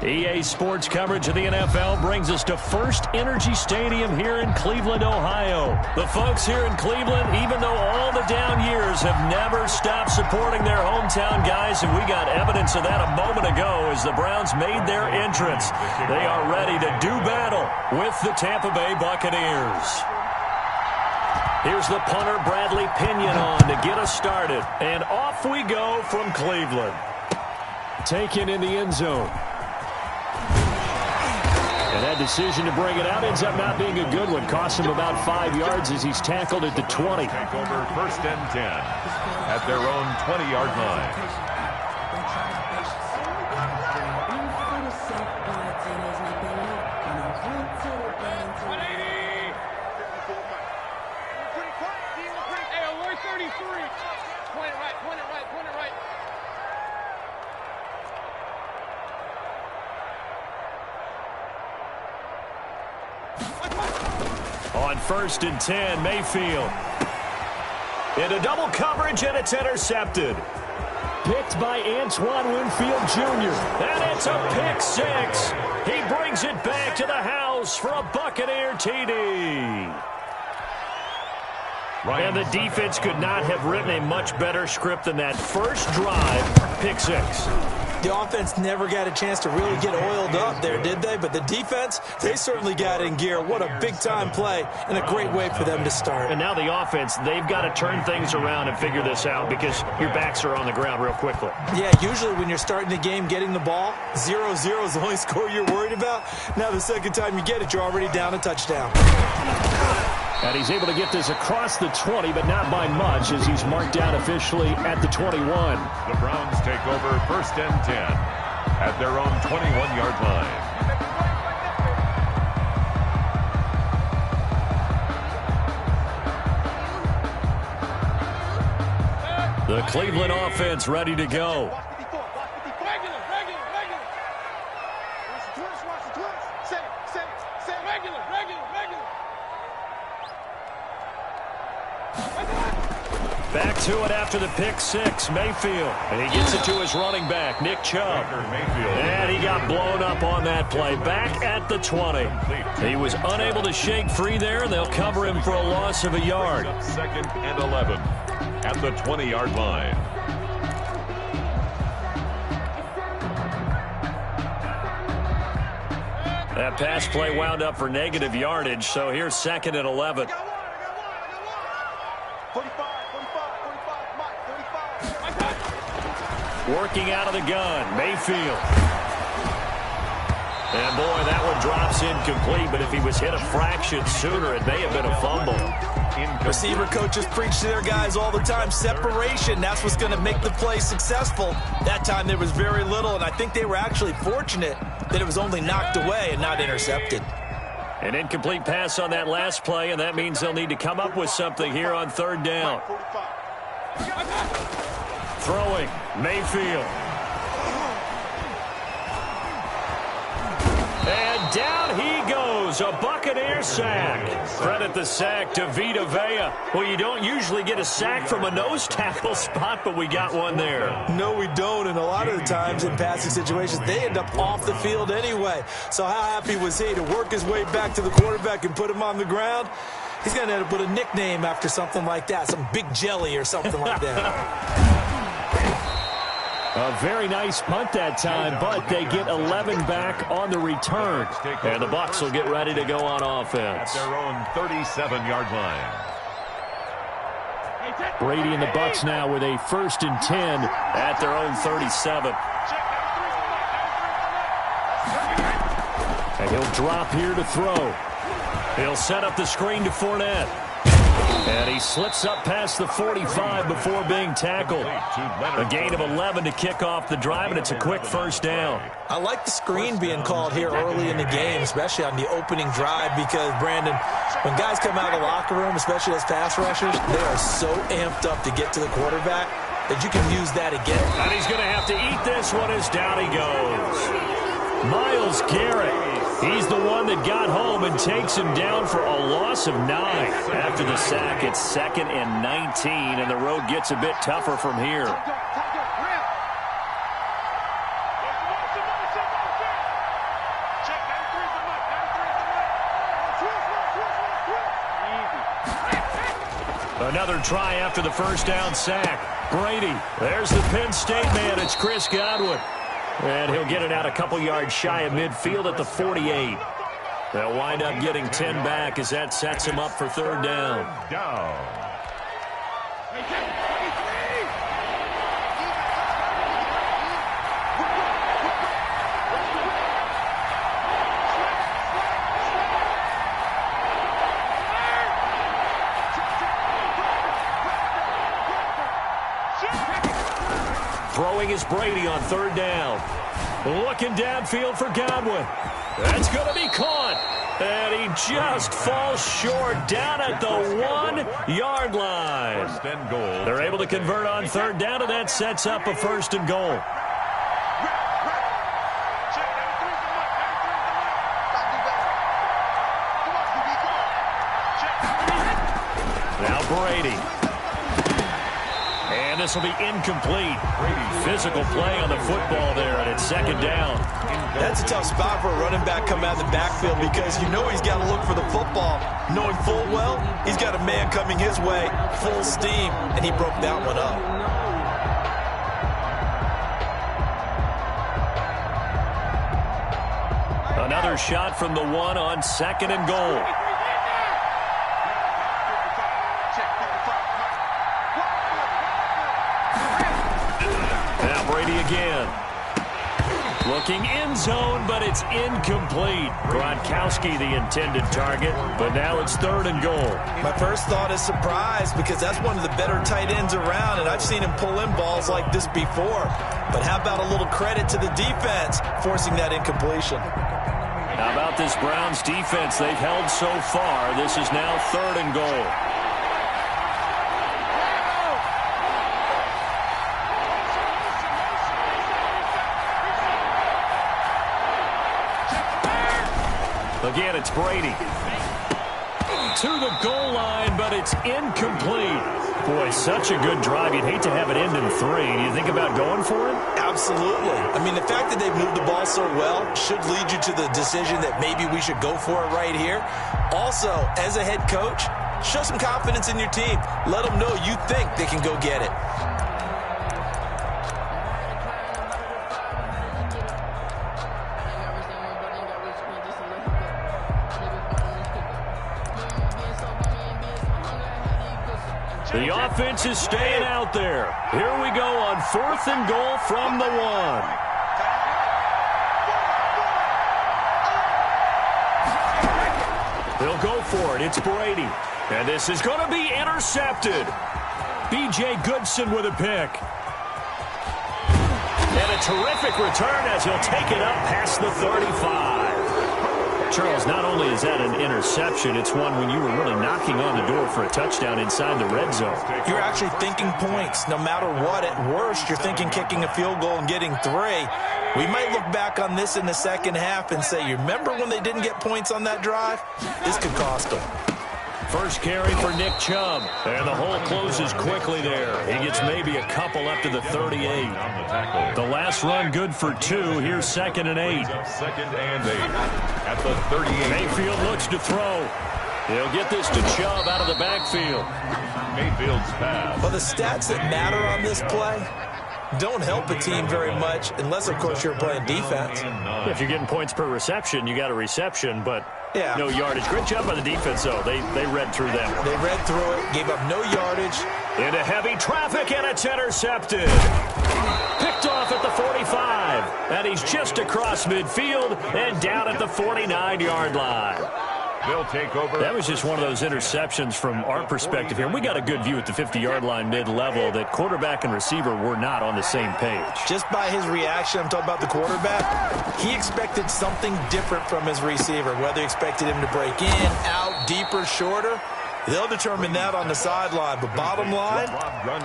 Speaker 3: EA Sports coverage of the NFL brings us to First Energy Stadium here in Cleveland, Ohio. The folks here in Cleveland, even though all the down years, have never stopped supporting their hometown guys, and we got evidence of that a moment ago as the Browns made their entrance. They are ready to do battle with the Tampa Bay Buccaneers. Here's the punter, Bradley Pinion, on to get us started. And off we go from Cleveland.
Speaker 2: Taken in the end zone. And that decision to bring it out ends up not being a good one. Cost him about 5 yards as he's tackled at the 20.
Speaker 1: Take over 1st and 10 at their own 20-yard line.
Speaker 3: On 1st and 10, Mayfield. Into double coverage, and it's intercepted.
Speaker 2: picked by Antoine Winfield Jr.
Speaker 3: And it's a pick six. He brings it back to the house for a Buccaneer TD. And the defense could not have written a much better script than that first drive, pick six.
Speaker 4: The offense never got a chance to really get oiled up there, did they? But the defense, they certainly got in gear. What a big-time play and a great way for them to start.
Speaker 3: And now the offense, they've got to turn things around and figure this out because your backs are on the ground real quickly.
Speaker 4: Yeah, usually when you're starting the game getting the ball, 0-0 is the only score you're worried about. Now the second time you get it, you're already down a touchdown.
Speaker 2: And he's able to get this across the 20, but not by much as he's marked down officially at the 21.
Speaker 1: The Browns take over 1st and 10 at their own 21-yard line.
Speaker 3: The Cleveland offense ready to go. Back to it after the pick six, Mayfield. And he gets it to his running back, Nick Chubb. And he got blown up on that play. Back at the 20. He was unable to shake free there, and they'll cover him for a loss of a yard.
Speaker 1: 2nd and 11 at the 20-yard line.
Speaker 3: That pass play wound up for negative yardage, so here's 2nd and 11. Working out of the gun, Mayfield. And boy, that one drops incomplete, but if he was hit a fraction sooner, it may have been a fumble.
Speaker 4: Receiver coaches preach to their guys all the time. Separation, that's what's going to make the play successful. That time there was very little, and I think they were actually fortunate that it was only knocked away and not intercepted.
Speaker 3: An incomplete pass on that last play, and that means they'll need to come up with something here on 3rd down. Throwing, Mayfield. And down he goes, a Buccaneer sack. Credit the sack to Vita Vea. Well, you don't usually get a sack from a nose tackle spot, but we got one there.
Speaker 4: No, we don't, and a lot of the times in passing situations, they end up off the field anyway. So how happy was he to work his way back to the quarterback and put him on the ground? He's going to end up with a nickname after something like that, some Big Jelly or something like that.
Speaker 2: A very nice punt that time, but they get 11 back on the return.
Speaker 3: And the Bucs will get ready to go on offense.
Speaker 1: At their own 37-yard line.
Speaker 2: Brady and the Bucs now with a 1st and 10
Speaker 3: at their own 37.
Speaker 2: And he'll drop here to throw.
Speaker 3: He'll set up the screen to Fournette. And he slips up past the 45 before being tackled. A gain of 11 to kick off the drive, and it's a quick 1st down.
Speaker 4: I like the screen being called here early in the game, especially on the opening drive, because, Brandon, when guys come out of the locker room, especially as pass rushers, they are so amped up to get to the quarterback that you can use that again.
Speaker 3: And he's going to have to eat this one as down he goes. Myles Garrett. He's the one that got home and takes him down for a loss of 9. After the sack, it's 2nd and 19, and the road gets a bit tougher from here. Another try after the 1st down sack. Brady, there's the Penn State man. It's Chris Godwin. And he'll get it out a couple yards shy of midfield at the 48. They'll wind up getting 10 back as that sets him up for 3rd down. Throwing is Brady on 3rd down. Looking downfield for Godwin. That's going to be caught. And he just falls short down at the 1-yard line.
Speaker 1: 1st and goal.
Speaker 3: They're able to convert on 3rd down, and that sets up a 1st and goal. Now Brady. And And this will be incomplete. Physical play on the football there, and it's second down.
Speaker 4: That's a tough spot for a running back coming out of the backfield because you know he's got to look for the football, knowing full well he's got a man coming his way, full steam, and he broke that one up.
Speaker 3: Another shot from the one on second and goal. Now Brady again. Looking end zone, but it's incomplete. Gronkowski the intended target, but now it's third and goal.
Speaker 4: My first thought is surprise because that's one of the better tight ends around, and I've seen him pull in balls like this before. But how about a little credit to the defense forcing that incompletion?
Speaker 3: How about this Browns defense? They've held so far. This is now third and goal. Again, it's Brady. To the goal line, but it's incomplete. Boy, such a good drive. You'd hate to have it end in 3. Do you think about going for it?
Speaker 4: Absolutely. I mean, the fact that they've moved the ball so well should lead you to the decision that maybe we should go for it right here. Also, as a head coach, show some confidence in your team. Let them know you think they can go get it.
Speaker 3: The offense is staying out there. Here we go on fourth and goal from the 1. They'll go for it. It's Brady. And this is going to be intercepted. B.J. Goodson with a pick. And a terrific return as he'll take it up past the 35. Charles, not only is that an interception, it's one when you were really knocking on the door for a touchdown inside the red zone.
Speaker 4: You're actually thinking points. No matter what, at worst, you're thinking kicking a field goal and getting 3. We might look back on this in the second half and say, you remember when they didn't get points on that drive? This could cost them.
Speaker 3: First carry for Nick Chubb. And the hole closes quickly there. He gets maybe a couple up to the 38. The last run good for 2. Here's second and 8.
Speaker 1: Second and 8 at the 38.
Speaker 3: Mayfield looks to throw. He'll get this to Chubb out of the backfield.
Speaker 1: Mayfield's pass.
Speaker 4: Well, the stats that matter on this play don't help a team very much unless, of course, you're playing defense.
Speaker 3: If you're getting points per reception, you got a reception, but
Speaker 4: yeah,
Speaker 3: no yardage. Great job by the defense, though. They read through them.
Speaker 4: They read through it, gave up no yardage.
Speaker 3: Into heavy traffic, and it's intercepted. Picked off at the 45, and he's just across midfield and down at the 49-yard line.
Speaker 1: They'll take over.
Speaker 3: That was just one of those interceptions from our perspective here. We got a good view at the 50-yard line mid-level that quarterback and receiver were not on the same page.
Speaker 4: Just by his reaction, I'm talking about the quarterback, he expected something different from his receiver, whether he expected him to break in, out, deeper, shorter. They'll determine that on the sideline. But bottom line,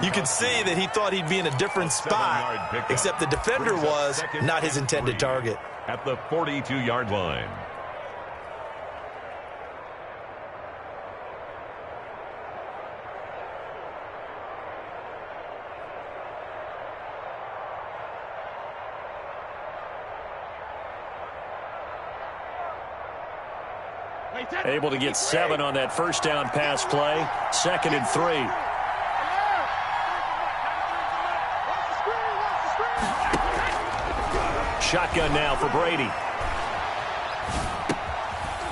Speaker 4: you can see that he thought he'd be in a different spot, except the defender was not his intended target.
Speaker 1: At the 42-yard line.
Speaker 3: Able to get 7 on that first down pass play. Second and 3. Shotgun now for Brady.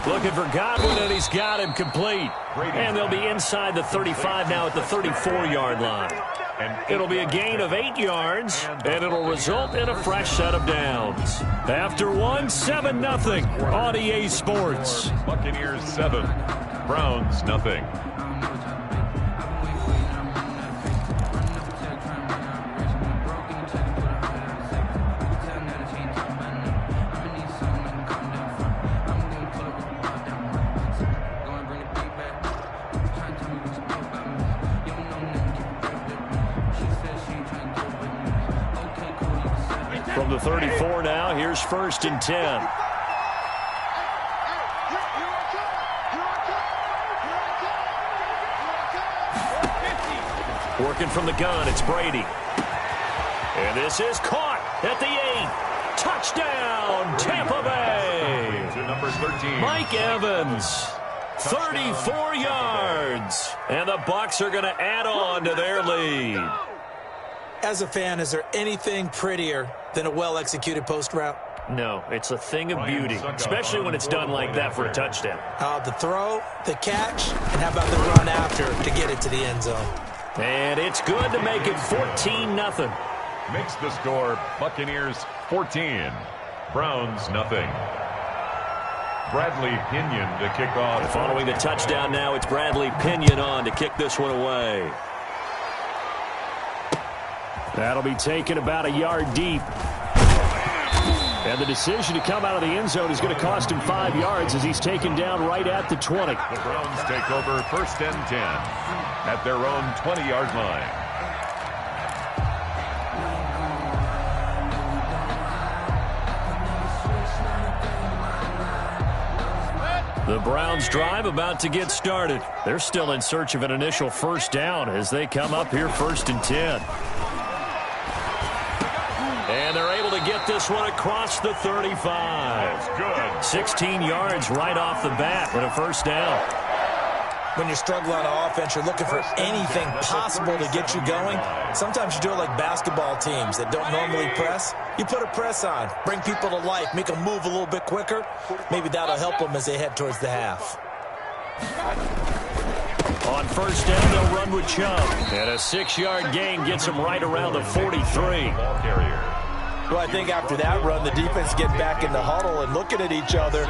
Speaker 3: Looking for Godwin, and he's got him complete. And they'll be inside the 35 now at the 34-yard line. It'll be a gain of 8 yards, and it'll result in a fresh set of downs. After 1, 7-0 on EA Sports.
Speaker 1: Buccaneers 7, Browns nothing.
Speaker 3: From the 34 now, here's first and 10. Working from the gun, it's Brady. And this is caught at the 8. Touchdown, Tampa Bay.
Speaker 1: To number 13.
Speaker 3: Mike Evans, 34 yards. And the Bucs are going to add on to their lead.
Speaker 4: As a fan, is there anything prettier than a well-executed post route?
Speaker 3: No, it's a thing of beauty, especially when it's done like that for a touchdown.
Speaker 4: The throw, the catch, and how about the run after to get it to the end zone?
Speaker 3: And it's good to make it 14-0.
Speaker 1: Makes the score Buccaneers 14, Browns nothing. Bradley Pinion to kick off.
Speaker 3: Following the touchdown now, it's Bradley Pinion on to kick this one away. That'll be taken about a yard deep. And the decision to come out of the end zone is going to cost him 5 yards as he's taken down right at the 20.
Speaker 1: The Browns take over 1st and 10 at their own 20-yard line.
Speaker 3: The Browns drive about to get started. They're still in search of an initial first down as they come up here 1st and 10. And they're able to get this one across the 35.
Speaker 1: That's good.
Speaker 3: 16 yards right off the bat and a first down.
Speaker 4: When you're struggling on offense, you're looking for anything possible to get you going. Sometimes you do it like basketball teams that don't normally press. You put a press on, bring people to life, make them move a little bit quicker. Maybe that'll help them as they head towards the half.
Speaker 3: On first down, they'll run with Chubb. And a 6-yard gain gets them right around the 43.
Speaker 1: Ball carrier.
Speaker 4: Well, I think after that run, the defense getting back in the huddle and looking at each other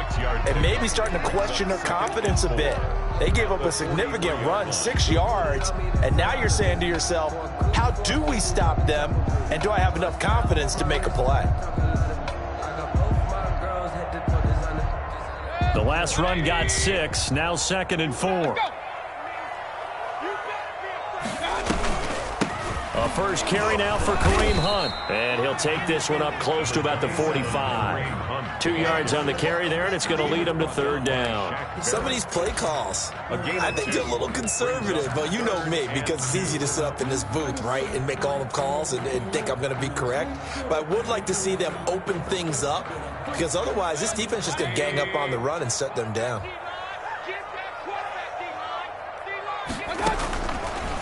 Speaker 4: and maybe starting to question their confidence a bit. They gave up a significant run, 6 yards, and now you're saying to yourself, how do we stop them, and do I have enough confidence to make a play?
Speaker 3: The last run got 6, now 2nd and 4. A first carry now for Kareem Hunt. And he'll take this one up close to about the 45. 2 yards on the carry there, and it's going to lead him to 3rd down.
Speaker 4: Some of these play calls, I think they're a little conservative. But you know me, because it's easy to sit up in this booth, right, and make all the calls and think I'm going to be correct. But I would like to see them open things up, because otherwise this defense is going to gang up on the run and shut them down.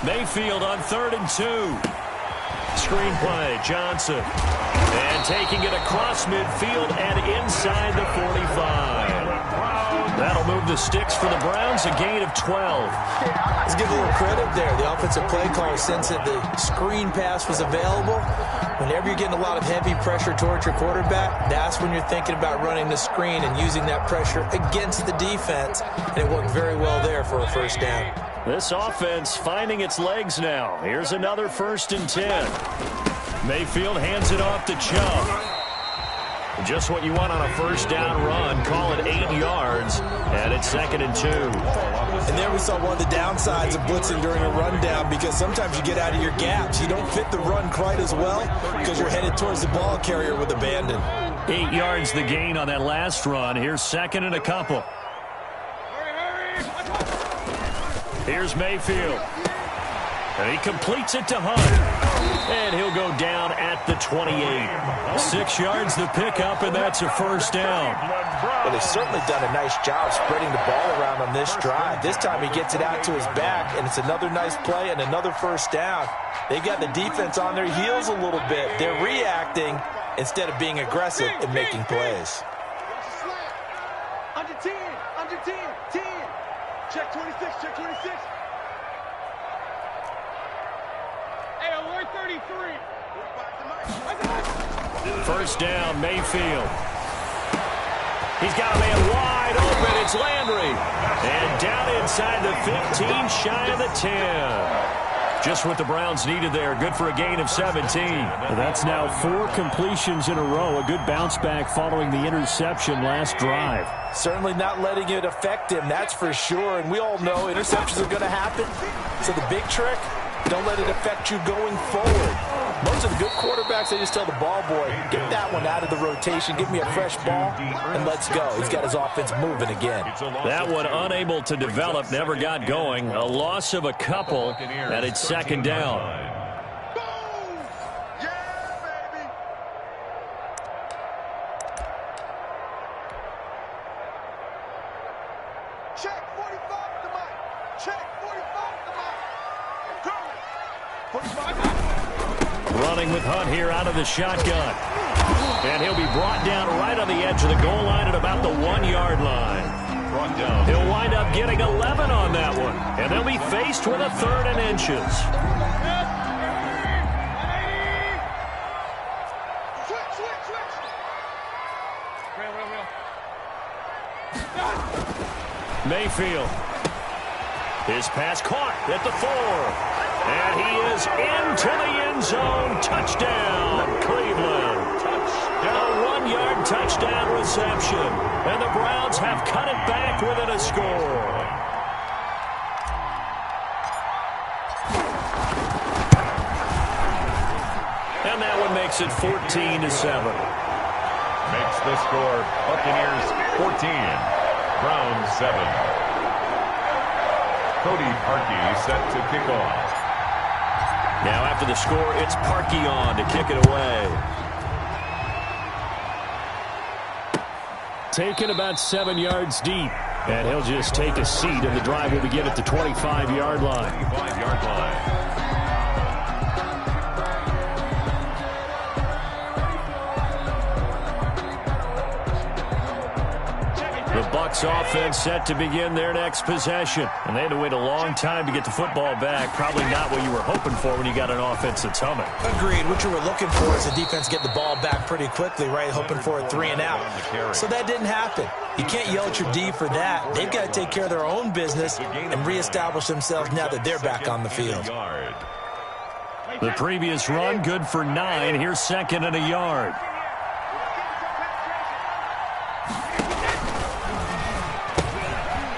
Speaker 3: Mayfield on 3rd and 2. Screenplay, Johnson. And taking it across midfield and inside the 45. That'll move the sticks for the Browns, a gain of 12.
Speaker 4: Let's give a little credit there. The offensive play caller sensed that the screen pass was available. Whenever you're getting a lot of heavy pressure towards your quarterback, that's when you're thinking about running the screen and using that pressure against the defense. And it worked very well there for a first down.
Speaker 3: This offense finding its legs now. Here's another 1st and 10. Mayfield hands it off to Chubb. Just what you want on a first down run. Call it 8 yards, and it's 2nd and 2.
Speaker 4: And there we saw one of the downsides of blitzing during a rundown, because sometimes you get out of your gaps. You don't fit the run quite as well because you're headed towards the ball carrier with abandon.
Speaker 3: 8 yards the gain on that last run. Here's 2nd and a couple. Here's Mayfield. And he completes it to Hunt. And he'll go down at the 28. 6 yards the pickup, and that's a first down.
Speaker 4: Well, they've certainly done a nice job spreading the ball around on this drive. This time he gets it out to his back, and it's another nice play and another first down. They've got the defense on their heels a little bit. They're reacting instead of being aggressive and making plays.
Speaker 5: Under 10, under 10, 10. Check 26, check 26. Hey, alert 33.
Speaker 3: First down, Mayfield. He's got a man wide open. It's Landry. And down inside the 15, shy of the 10. Just what the Browns needed there. Good for a gain of 17.
Speaker 2: That's now 4 completions in a row. A good bounce back following the interception last drive.
Speaker 4: Certainly not letting it affect him, that's for sure. And we all know interceptions are going to happen. So the big trick, don't let it affect you going forward. Most of the good quarterbacks, they just tell the ball boy, get that one out of the rotation, give me a fresh ball, and let's go. He's got his offense moving again.
Speaker 3: That one unable to develop, never got going. A loss of a couple, and it's second down.
Speaker 5: Check 45 to Mike. Check 45 to Mike. 45.
Speaker 3: Running with Hunt here out of the shotgun. And he'll be brought down right on the edge of the goal line at about the 1-yard line. Brought down. He'll wind up getting 11 on that one. And they'll be faced with a 3rd and inches. Mayfield. His pass caught at the 4. And he is into the end zone. Touchdown, Cleveland. A 1-yard touchdown reception. And the Browns have cut it back within a score. And that one makes it 14-7.
Speaker 1: Makes the score Buccaneers 14. Browns 7. Cody Parkey set to kick off.
Speaker 3: Now after the score, it's Parkey on to kick it away. Taken about 7 yards deep. And he'll just take a seat, and the drive will begin at the 25-yard line.
Speaker 1: 25-yard line.
Speaker 3: The Bucs offense set to begin their next possession. And they had to wait a long time to get the football back. Probably not what you were hoping for when you got an offense that's humming.
Speaker 4: Agreed. What you were looking for is the defense get the ball back pretty quickly, right? Hoping for a 3 and out. So that didn't happen. You can't yell at your D for that. They've got to take care of their own business and reestablish themselves now that they're back on the field.
Speaker 3: The previous run, good for 9. Here's 2nd and a yard.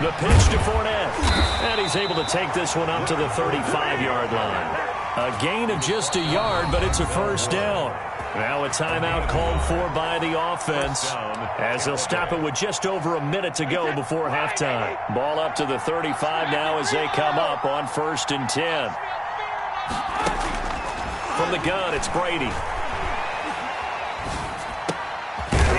Speaker 3: The pitch to Fournette. And he's able to take this one up to the 35-yard line. A gain of just a yard, but it's a first down. Now a timeout called for by the offense, as they'll stop it with just over a minute to go before halftime. Ball up to the 35 now as they come up on 1st and 10. From the gun, it's Brady.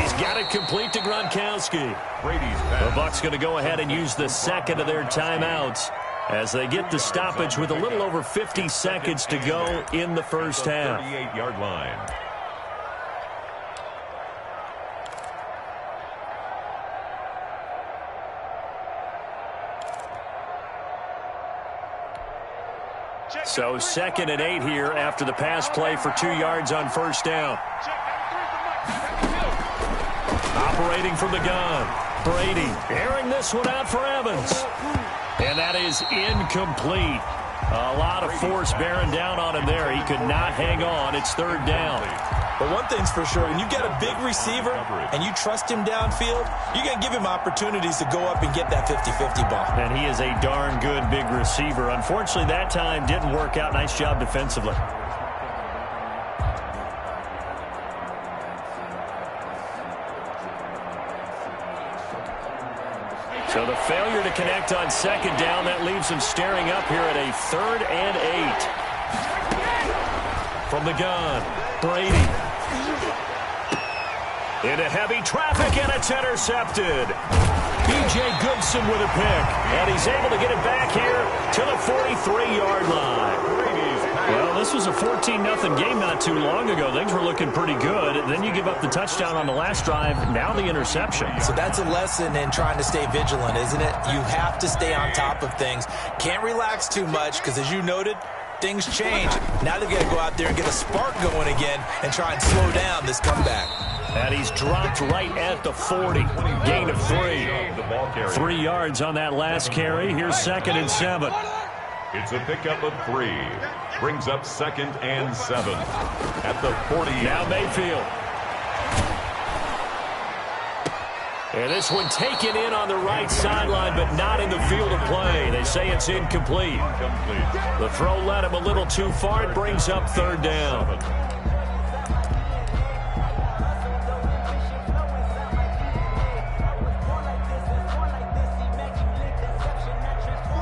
Speaker 3: He's got it complete to Gronkowski. The Bucs going to go ahead and use the 2nd of their timeouts as they get the stoppage with a little over 50 seconds to go in the first half.
Speaker 1: 38-yard line.
Speaker 3: So 2nd and 8 here after the pass play for 2 yards on first down. Operating from the gun. Brady airing this one out for Evans. And that is incomplete. A lot of force bearing down on him there. He could not hang on. It's 3rd down.
Speaker 4: But one thing's for sure, when you've got a big receiver and you trust him downfield, you're going to give him opportunities to go up and get that 50-50 ball.
Speaker 3: And he is a darn good big receiver. Unfortunately, that time didn't work out. Nice job defensively. So the failure to connect on 2nd down, that leaves him staring up here at a 3rd and 8. From the gun, Brady. Into heavy traffic, and it's intercepted. B.J. Goodson with a pick, and he's able to get it back here to the 43-yard line. Well, this was a 14-0 game not too long ago. Things were looking pretty good. Then you give up the touchdown on the last drive. Now the interception.
Speaker 4: So that's a lesson in trying to stay vigilant, isn't it? You have to stay on top of things. Can't relax too much because, as you noted, things change. Now they've got to go out there and get a spark going again and try and slow down this comeback.
Speaker 3: And he's dropped right at the 40. Gain of 3. 3 yards on that last carry. Here's 2nd and 7.
Speaker 1: It's a pickup of 3. Brings up 2nd and 7 at the 40.
Speaker 3: Now Mayfield. And this one taken in on the right sideline, but not in the field of play. They say it's incomplete. The throw led him a little too far. It brings up third down.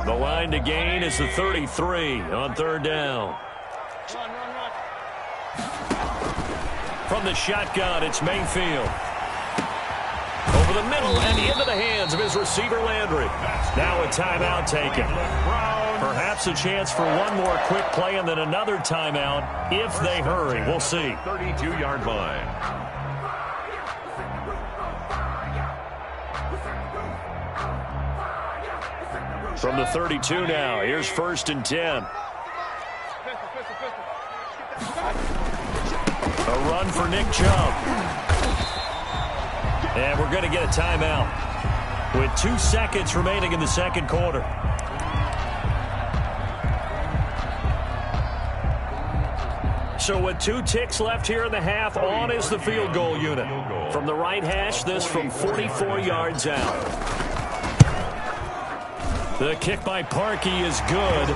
Speaker 3: The line to gain is the 33 on third down. From the shotgun, it's Mayfield. Over the middle and into the hands of his receiver, Landry. Now a timeout taken. Perhaps a chance for one more quick play and then another timeout if they hurry. We'll see.
Speaker 1: 32-yard line.
Speaker 3: From the 32 now, here's 1st and 10. A run for Nick Chubb. And we're going to get a timeout with 2 seconds remaining in the second quarter. So with 2 ticks left here in the half, on is the field goal unit. From the right hash, this from 44 yards out. The kick by Parkey is good,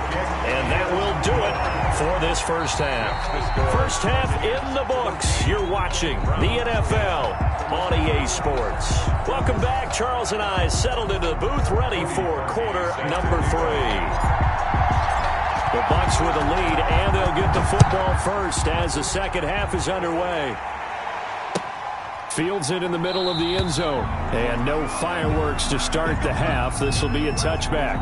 Speaker 3: and that will do it for this first half. First half in the books. You're watching the NFL on EA Sports. Welcome back. Charles and I settled into the booth, ready for quarter number 3. The Bucs with a lead, and they'll get the football first as the second half is underway. Fields it in the middle of the end zone. And no fireworks to start the half. This will be a touchback.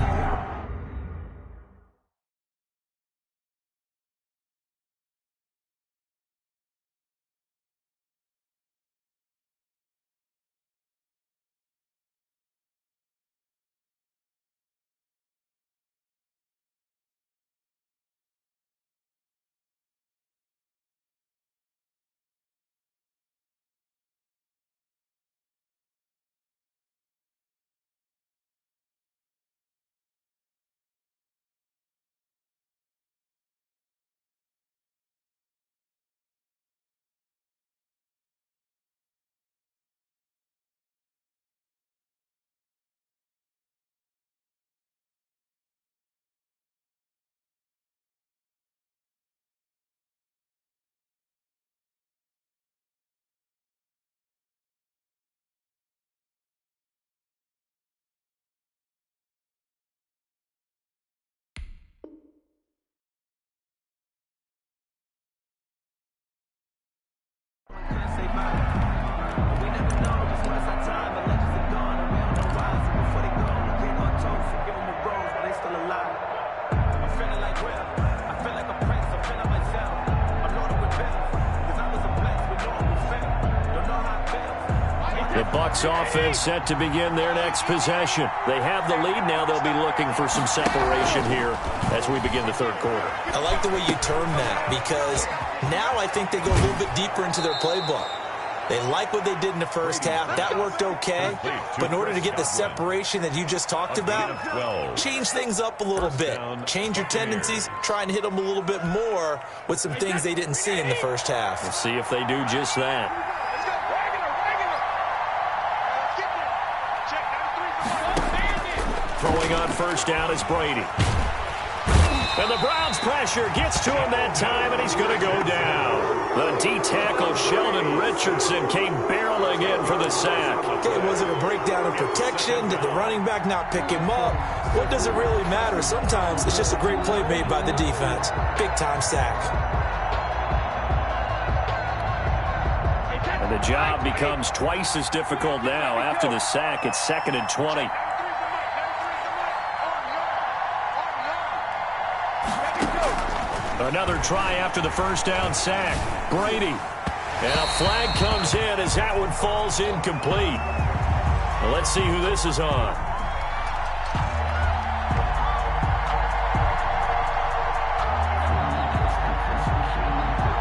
Speaker 3: The Bucs offense set to begin their next possession. They have the lead now. They'll be looking for some separation here as we begin the third quarter.
Speaker 4: I like the way you term that because now I think they go a little bit deeper into their playbook. They like what they did in the first half. That worked okay. But in order to get the separation that you just talked about, change things up a little bit. Change your tendencies. Try and hit them a little bit more with some things they didn't see in the first half.
Speaker 3: We'll see if they do just that. Throwing on first down is Brady. And the Browns' pressure gets to him that time, and he's going to go down. The D-tackle, Sheldon Richardson, came barreling in for the sack.
Speaker 4: Okay, was it a breakdown in protection? Did the running back not pick him up? What does it really matter? Sometimes it's just a great play made by the defense. Big-time sack.
Speaker 3: And the job becomes twice as difficult now. After the sack, it's 2nd and 20. Another try after the first down sack. Brady. And a flag comes in as that one falls incomplete. Well, let's see who this is on.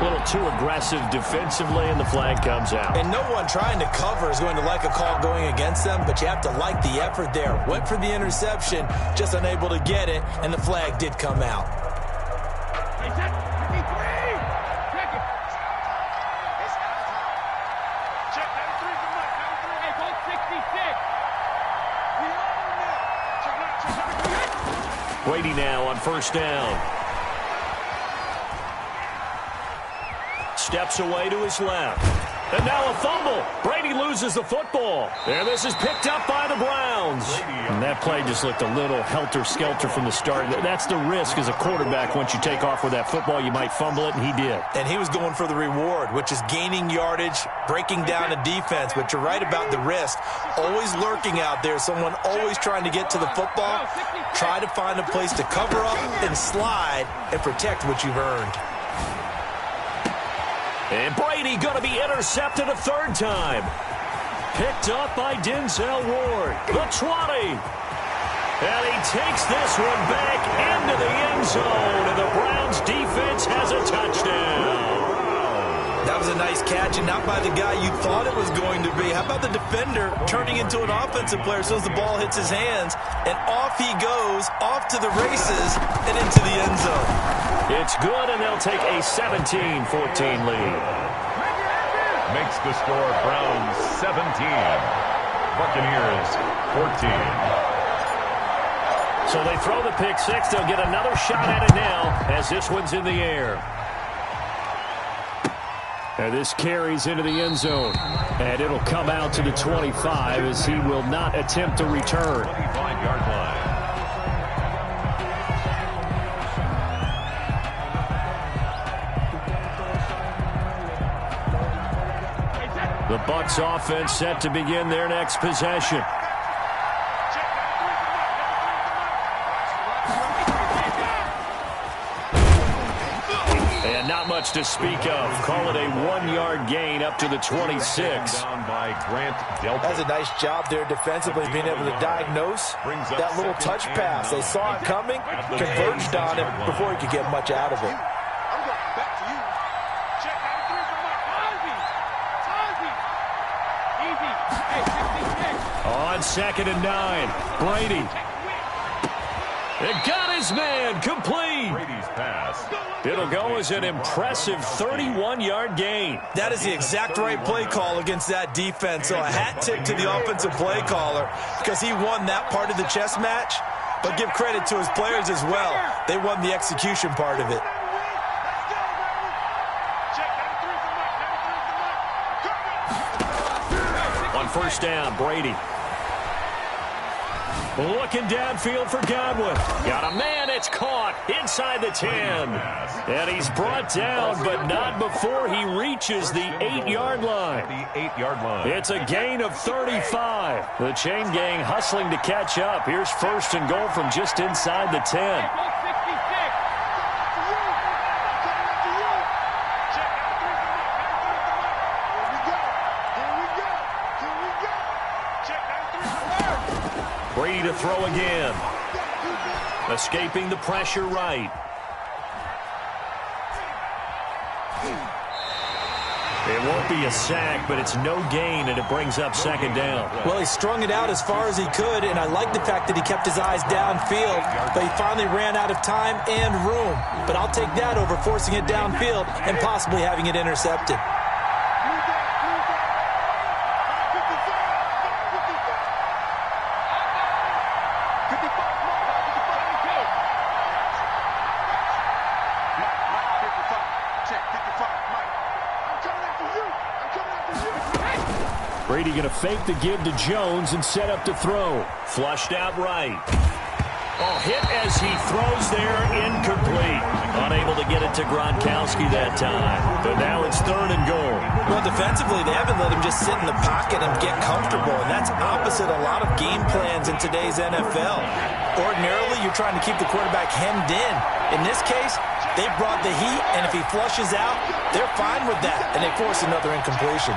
Speaker 3: A little too aggressive defensively, and the flag comes out.
Speaker 4: And no one trying to cover is going to like a call going against them, but you have to like the effort there. Went for the interception, just unable to get it, and the flag did come out.
Speaker 3: Brady now on first down. Steps away to his left. And now a fumble. Brady loses the football. And this is picked up by the Browns. And that play just looked a little helter-skelter from the start. That's the risk as a quarterback. Once you take off with that football, you might fumble it, and he did.
Speaker 4: And he was going for the reward, which is gaining yardage, breaking down a defense. But you're right about the risk. Always lurking out there. Someone always trying to get to the football. Try to find a place to cover up and slide and protect what you've earned.
Speaker 3: And Brady going to be intercepted a third time. Picked up by Denzel Ward. The 20. And he takes this one back into the end zone. And the Browns defense has a touchdown.
Speaker 4: That was a nice catch, and not by the guy you thought it was going to be. How about the defender turning into an offensive player as soon as the ball hits his hands, and off he goes, off to the races, and into the end zone.
Speaker 3: It's good, and they'll take a 17-14 lead.
Speaker 1: Makes the score Browns 17, Buccaneers 14.
Speaker 3: So they throw the pick six. They'll get another shot at it now as this one's in the air. And this carries into the end zone. And it'll come out to the 25 as he will not attempt to return.
Speaker 1: 25-yard line.
Speaker 3: The Bucs offense set to begin their next possession. And not much to speak of. Call it a 1-yard gain up to the 26.
Speaker 4: That's a nice job there defensively, being able to diagnose that little touch pass. They saw it coming, converged on it before he could get much out of it.
Speaker 3: On 2nd and 9, Brady. It got his man complete.
Speaker 1: Brady's pass.
Speaker 3: It'll go as an impressive 31-yard gain.
Speaker 4: That is the exact right play call against that defense. So a hat tip to the offensive play caller because he won that part of the chess match. But give credit to his players as well. They won the execution part of it.
Speaker 3: On first down, Brady. Looking downfield for Godwin. Got a man, it's caught inside the 10. And he's brought down, but not before he reaches the 8-yard line.
Speaker 1: The 8-yard line.
Speaker 3: It's a gain of 35. The chain gang hustling to catch up. Here's first and goal from just inside the 10. Brady to throw again. Escaping the pressure right. It won't be a sack, but it's no gain, and it brings up second down.
Speaker 4: Well, he strung it out as far as he could, and I like the fact that he kept his eyes downfield, but he finally ran out of time and room. But I'll take that over forcing it downfield and possibly having it intercepted.
Speaker 3: Brady going to fake the give to Jones and set up to throw. Flushed out right. Oh, hit as he throws there, incomplete. Unable to get it to Gronkowski that time. But now it's third and goal.
Speaker 4: Well, defensively, they haven't let him just sit in the pocket and get comfortable, and that's opposite a lot of game plans in today's NFL. Ordinarily, you're trying to keep the quarterback hemmed in. In this case, they brought the heat, and if he flushes out, they're fine with that, and they force another incompletion.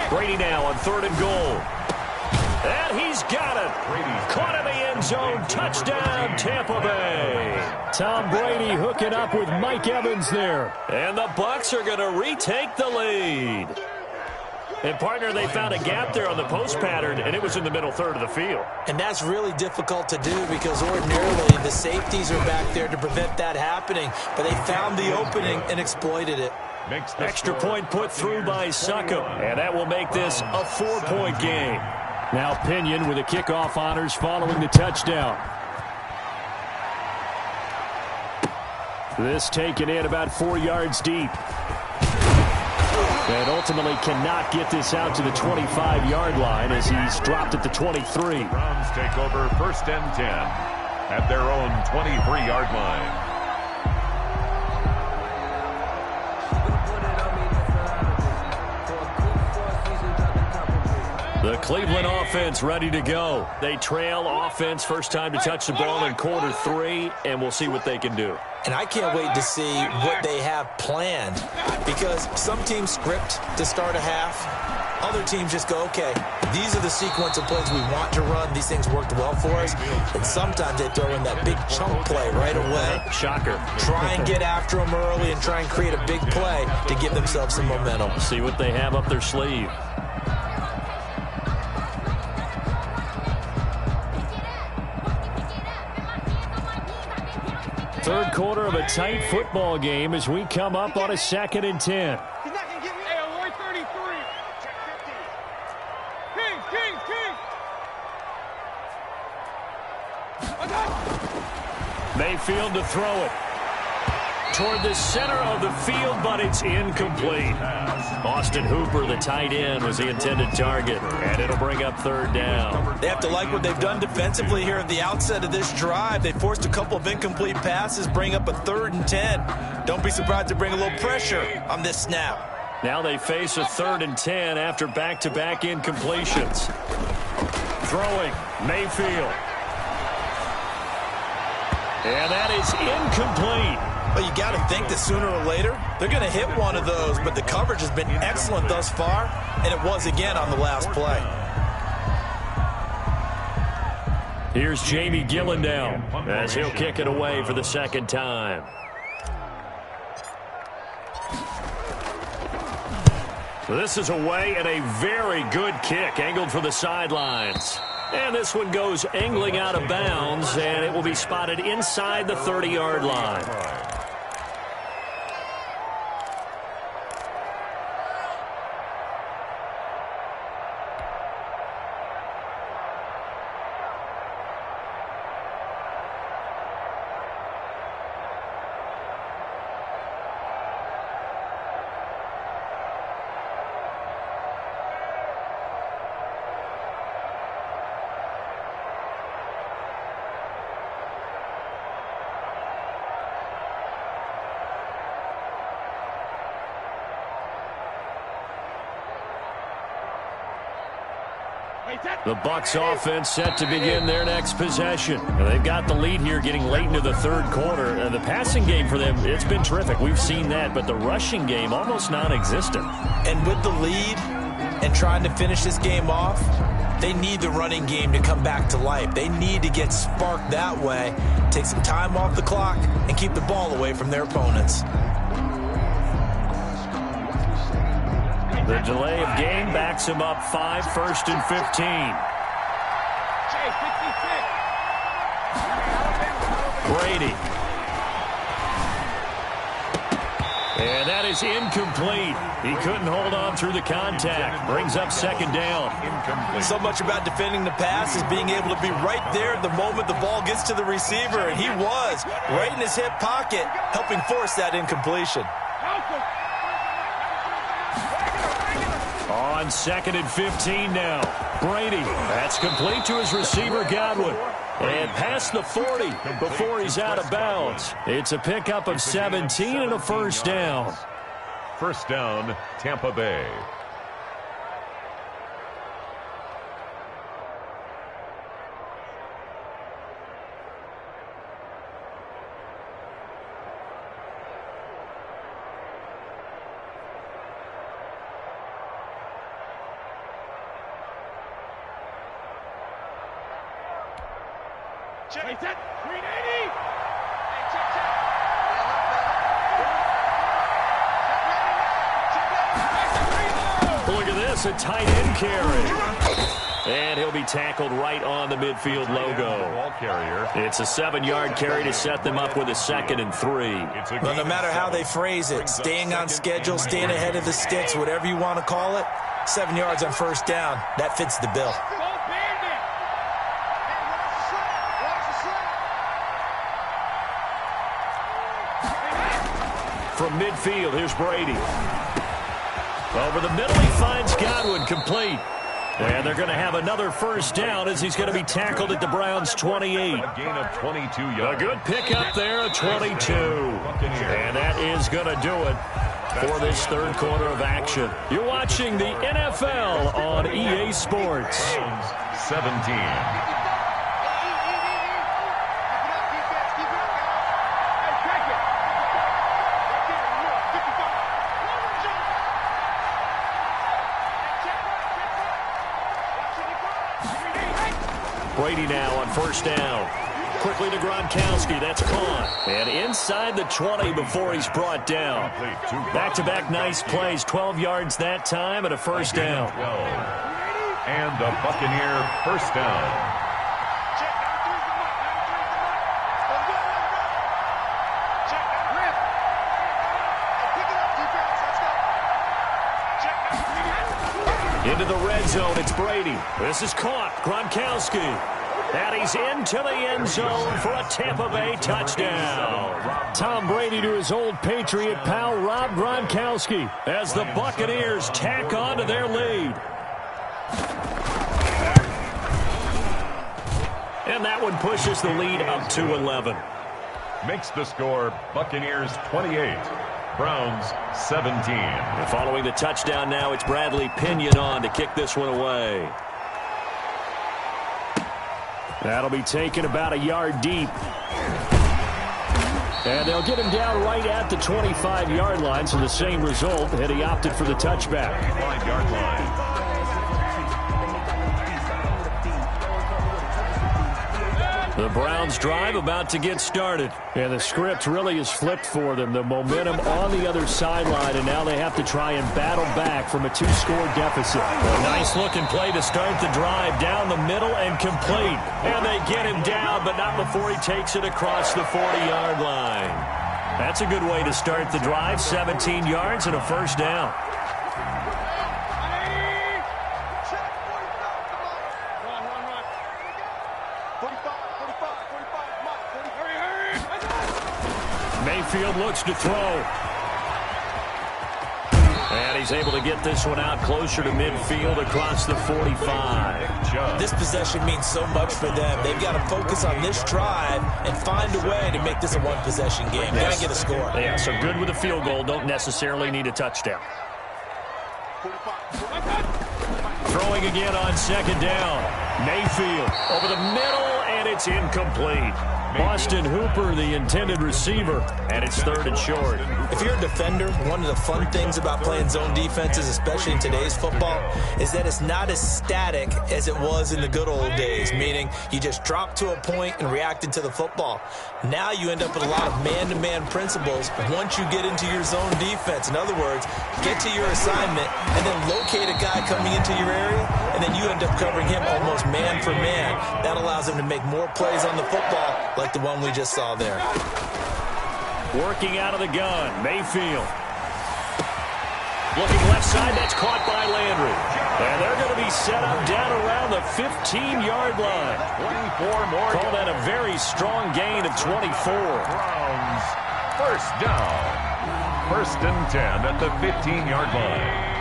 Speaker 3: Brady now on third and goal. And he's got it. Caught in the end zone. Touchdown, Tampa Bay. Tom Brady hooking up with Mike Evans there. And the Bucs are going to retake the lead. And, partner, they found a gap there on the post pattern, and it was in the middle third of the field.
Speaker 4: And that's really difficult to do because ordinarily the safeties are back there to prevent that happening. But they found the opening and exploited it.
Speaker 3: Extra point put through by Succop, and that will make this a 4-point game.
Speaker 2: Now Pinion with the kickoff honors following the touchdown. This taken in about 4 yards deep. And ultimately cannot get this out to the 25-yard line as he's dropped at the 23.
Speaker 1: Browns take over 1st and 10 at their own 23-yard line.
Speaker 3: The Cleveland offense ready to go. They trail offense, first time to touch the ball in quarter 3, and we'll see what they can do.
Speaker 4: And I can't wait to see what they have planned, because some teams script to start a half. Other teams just go, okay, these are the sequence of plays we want to run. These things worked well for us. And sometimes they throw in that big chunk play right away.
Speaker 3: Shocker.
Speaker 4: Try and get after them early and try and create a big play to give themselves some momentum.
Speaker 3: See what they have up their sleeve.
Speaker 2: Third quarter of a tight football game as we come up on a 2nd and 10.
Speaker 3: Mayfield to throw it toward the center of the field, but it's incomplete. Austin Hooper, the tight end, was the intended target, and it'll bring up 3rd down.
Speaker 4: They have to like what they've done defensively here at the outset of this drive. They forced a couple of incomplete passes, bring up a 3rd and 10. Don't be surprised to bring a little pressure on this snap.
Speaker 3: Now they face a 3rd and 10 after back-to-back incompletions. Throwing, Mayfield. And that is incomplete.
Speaker 4: Well, you got to think that sooner or later, they're going to hit one of those, but the coverage has been excellent thus far, and it was again on the last play.
Speaker 3: Here's Jamie Gillendown as he'll kick it away for the 2nd time. This is away and a very good kick, angled for the sidelines. And this one goes angling out of bounds, and it will be spotted inside the 30-yard line. The Bucs offense set to begin their next possession. They've got the lead here getting late into the 3rd quarter. The passing game for them, it's been terrific. We've seen that, but the rushing game almost non-existent.
Speaker 4: And with the lead and trying to finish this game off, they need the running game to come back to life. They need to get sparked that way, take some time off the clock, and keep the ball away from their opponents.
Speaker 3: The delay of game backs him up 5, 1st and 15. Brady. And that is incomplete. He couldn't hold on through the contact. Brings up 2nd down.
Speaker 4: So much about defending the pass is being able to be right there at the moment the ball gets to the receiver, and he was right in his hip pocket, helping force that incompletion.
Speaker 3: On 2nd and 15 now. Brady. That's complete to his receiver, Godwin. And past the 40 before he's out of bounds. It's a pickup of 17 and a 1st down.
Speaker 1: 1st down, Tampa Bay.
Speaker 5: Check it. 380.
Speaker 3: Look at this, a tight end carry.
Speaker 2: And he'll be tackled right on the midfield logo.
Speaker 1: Ball carrier.
Speaker 2: It's a 7-yard carry to set them up with a 2nd and 3.
Speaker 4: Well, no matter how they phrase it, staying on schedule, staying ahead of the sticks, whatever you want to call it, 7 yards on first down, that fits the bill.
Speaker 2: From midfield, here's Brady. Over the middle, he finds Godwin, complete. And they're going to have another first down as he's going to be tackled at the Browns' 28.
Speaker 1: A gain of 22 yards.
Speaker 2: A good pickup there, a 22. And that is going to do it for this third quarter of action. You're watching the NFL on EA Sports.
Speaker 1: 17.
Speaker 2: Brady now on first down. Quickly to Gronkowski. That's caught. And inside the 20 before he's brought down. Back-to-back nice plays. 12 yards that time and a first down.
Speaker 1: And the Buccaneer first down.
Speaker 2: Into the red zone, it's Brady. This is caught. Gronkowski. And he's into the end zone for a Tampa Bay touchdown. Tom Brady to his old Patriot pal, Rob Gronkowski, as the Buccaneers tack on to their lead. And that one pushes the lead up to 11.
Speaker 1: Makes the score Buccaneers 28. Browns 17.
Speaker 2: And following the touchdown now, it's Bradley Pinion on to kick this one away. That'll be taken about a yard deep. And they'll get him down right at the 25-yard line, so the same result, and he opted for the touchback.
Speaker 1: 25-yard line.
Speaker 2: The Browns drive about to get started. And the script really is flipped for them. The momentum on the other sideline, and now they have to try and battle back from a 2-score deficit. A nice-looking play to start the drive down the middle and complete. And they get him down, but not before he takes it across the 40-yard line. That's a good way to start the drive. 17 yards and a first down. Mayfield looks to throw. And he's able to get this one out closer to midfield across the 45.
Speaker 4: This possession means so much for them. They've got to focus on this drive and find a way to make this a one-possession game. Got to get a score.
Speaker 2: Yeah, so good with a field goal. Don't necessarily need a touchdown. Throwing again on second down. Mayfield over the middle, and it's incomplete. Austin Hooper, the intended receiver, and it's third and short.
Speaker 4: If you're a defender, one of the fun things about playing zone defenses, especially in today's football, is that it's not as static as it was in the good old days, meaning you just drop to a point and reacted to the football. Now you end up with a lot of man-to-man principles once you get into your zone defense. In other words, get to your assignment and then locate a guy coming into your area, and then you end up covering him almost man for man. That allows him to make more plays on the football, like the one we just saw there.
Speaker 2: Working out of the gun, Mayfield. Looking left side, that's caught by Landry. And they're going to be set up down around the 15-yard line.
Speaker 1: 24 more.
Speaker 2: Call that a very strong gain of 24.
Speaker 1: Browns first down. First and 10 at the 15-yard line.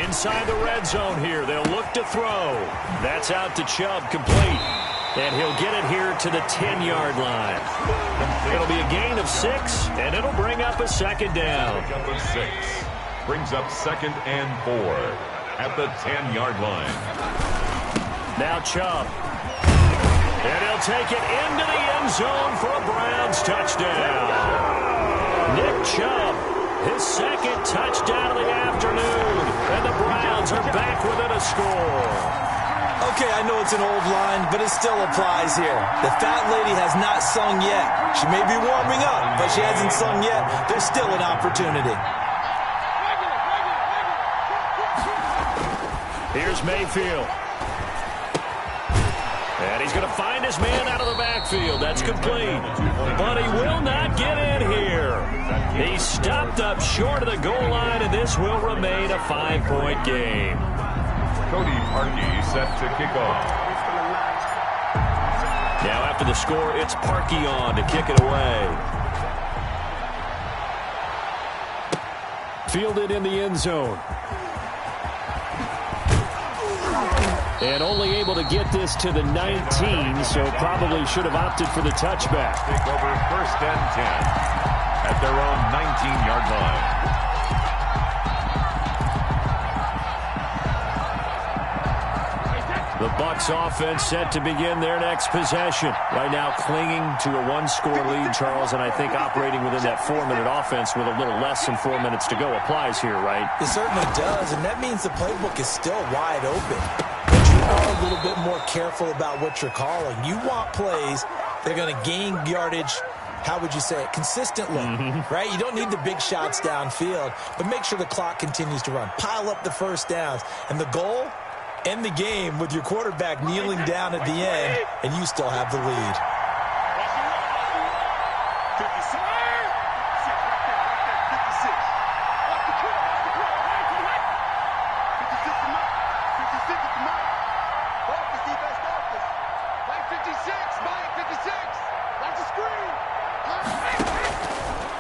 Speaker 2: Inside the red zone here. They'll look to throw. That's out to Chubb, complete. And he'll get it here to the 10-yard line. It'll be a gain of 6, and it'll bring up a second down.
Speaker 1: Pick up a 6. Brings up second and 4 at the 10-yard line.
Speaker 2: Now Chubb. And he'll take it into the end zone for a Browns touchdown. Nick Chubb, his second touchdown of the afternoon. And the Browns are back within a score.
Speaker 4: Okay, I know it's an old line, but it still applies here. The fat lady has not sung yet. She may be warming up, but she hasn't sung yet. There's still an opportunity.
Speaker 2: Here's Mayfield. And he's going to find his man out of the backfield. That's complete. But he will not get in here. He stopped up short of the goal line, and this will remain a 5-point game.
Speaker 1: Cody Parkey set to kick off.
Speaker 2: Now after the score, it's Parkey on to kick it away. Fielded in the end zone. And only able to get this to the 19, so probably should have opted for the touchback.
Speaker 1: Take over 1st and 10 at their own 19-yard line.
Speaker 2: The Bucs offense set to begin their next possession. Right now clinging to a 1-score lead, Charles, and I think operating within that 4-minute offense with a little less than 4 minutes to go applies here, right?
Speaker 4: It certainly does, and that means the playbook is still wide open. But you are a little bit more careful about what you're calling. You want plays that are going to gain yardage, how would you say it, consistently, right? You don't need the big shots downfield, but make sure the clock continues to run. Pile up the first downs, and the goal, end the game with your quarterback kneeling down at the end, and you still have the lead.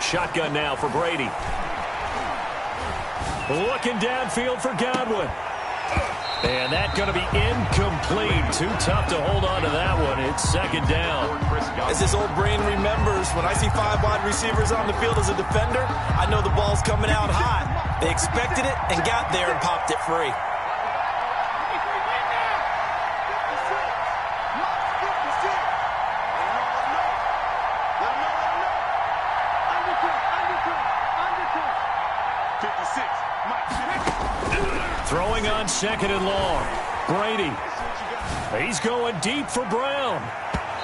Speaker 2: Shotgun now for Brady. Looking downfield for Godwin. And that's going to be incomplete. Too tough to hold on to that one. It's 2nd down.
Speaker 4: As his old brain remembers, when I see 5 wide receivers on the field as a defender, I know the ball's coming out hot. They expected it and got there and popped it free.
Speaker 2: Throwing on 2nd and long. Brady. He's going deep for Brown.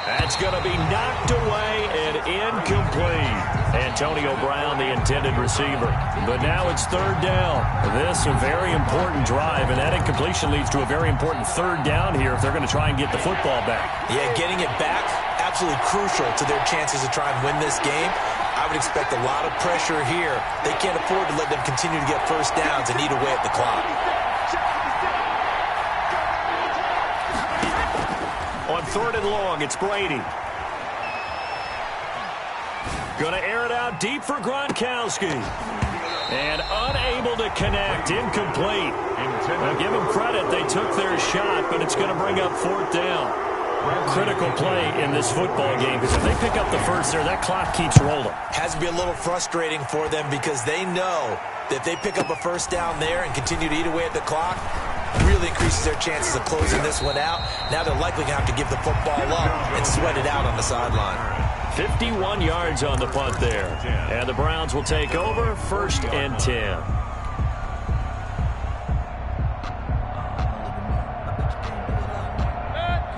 Speaker 2: That's going to be knocked away and incomplete. Antonio Brown, the intended receiver. But now it's 3rd down. This a very important drive, and that incompletion leads to a very important 3rd down here if they're going to try and get the football back.
Speaker 4: Yeah, getting it back, absolutely crucial to their chances to try and win this game. I would expect a lot of pressure here. They can't afford to let them continue to get first downs and eat away at the clock.
Speaker 2: On 3rd and long, it's Brady. Going to air it out deep for Gronkowski. And unable to connect. Incomplete. Now give them credit. They took their shot, but it's going to bring up 4th down. Critical play in this football game, because if they pick up the first there, that clock keeps rolling.
Speaker 4: Has to be a little frustrating for them because they know that if they pick up a first down there and continue to eat away at the clock, really increases their chances of closing this one out. Now they're likely going to have to give the football up and sweat it out on the sideline.
Speaker 2: 51 yards on the punt there. And the Browns will take over 1st and 10.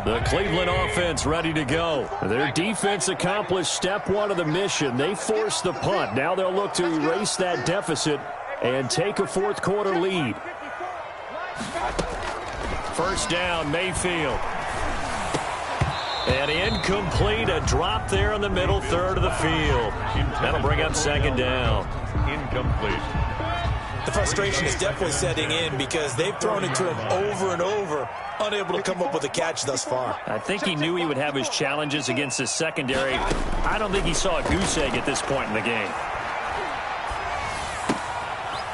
Speaker 2: The Cleveland offense ready to go. Their defense accomplished step 1 of the mission. They forced the punt. Now they'll look to erase that deficit and take a 4th quarter lead. 1st down, Mayfield. And incomplete, a drop there in the middle 3rd of the field. That'll bring up 2nd down.
Speaker 1: Incomplete.
Speaker 4: The frustration is definitely setting in because they've thrown it to him over and over, unable to come up with a catch thus far.
Speaker 2: I think he knew he would have his challenges against his secondary. I don't think he saw a goose egg at this point in the game.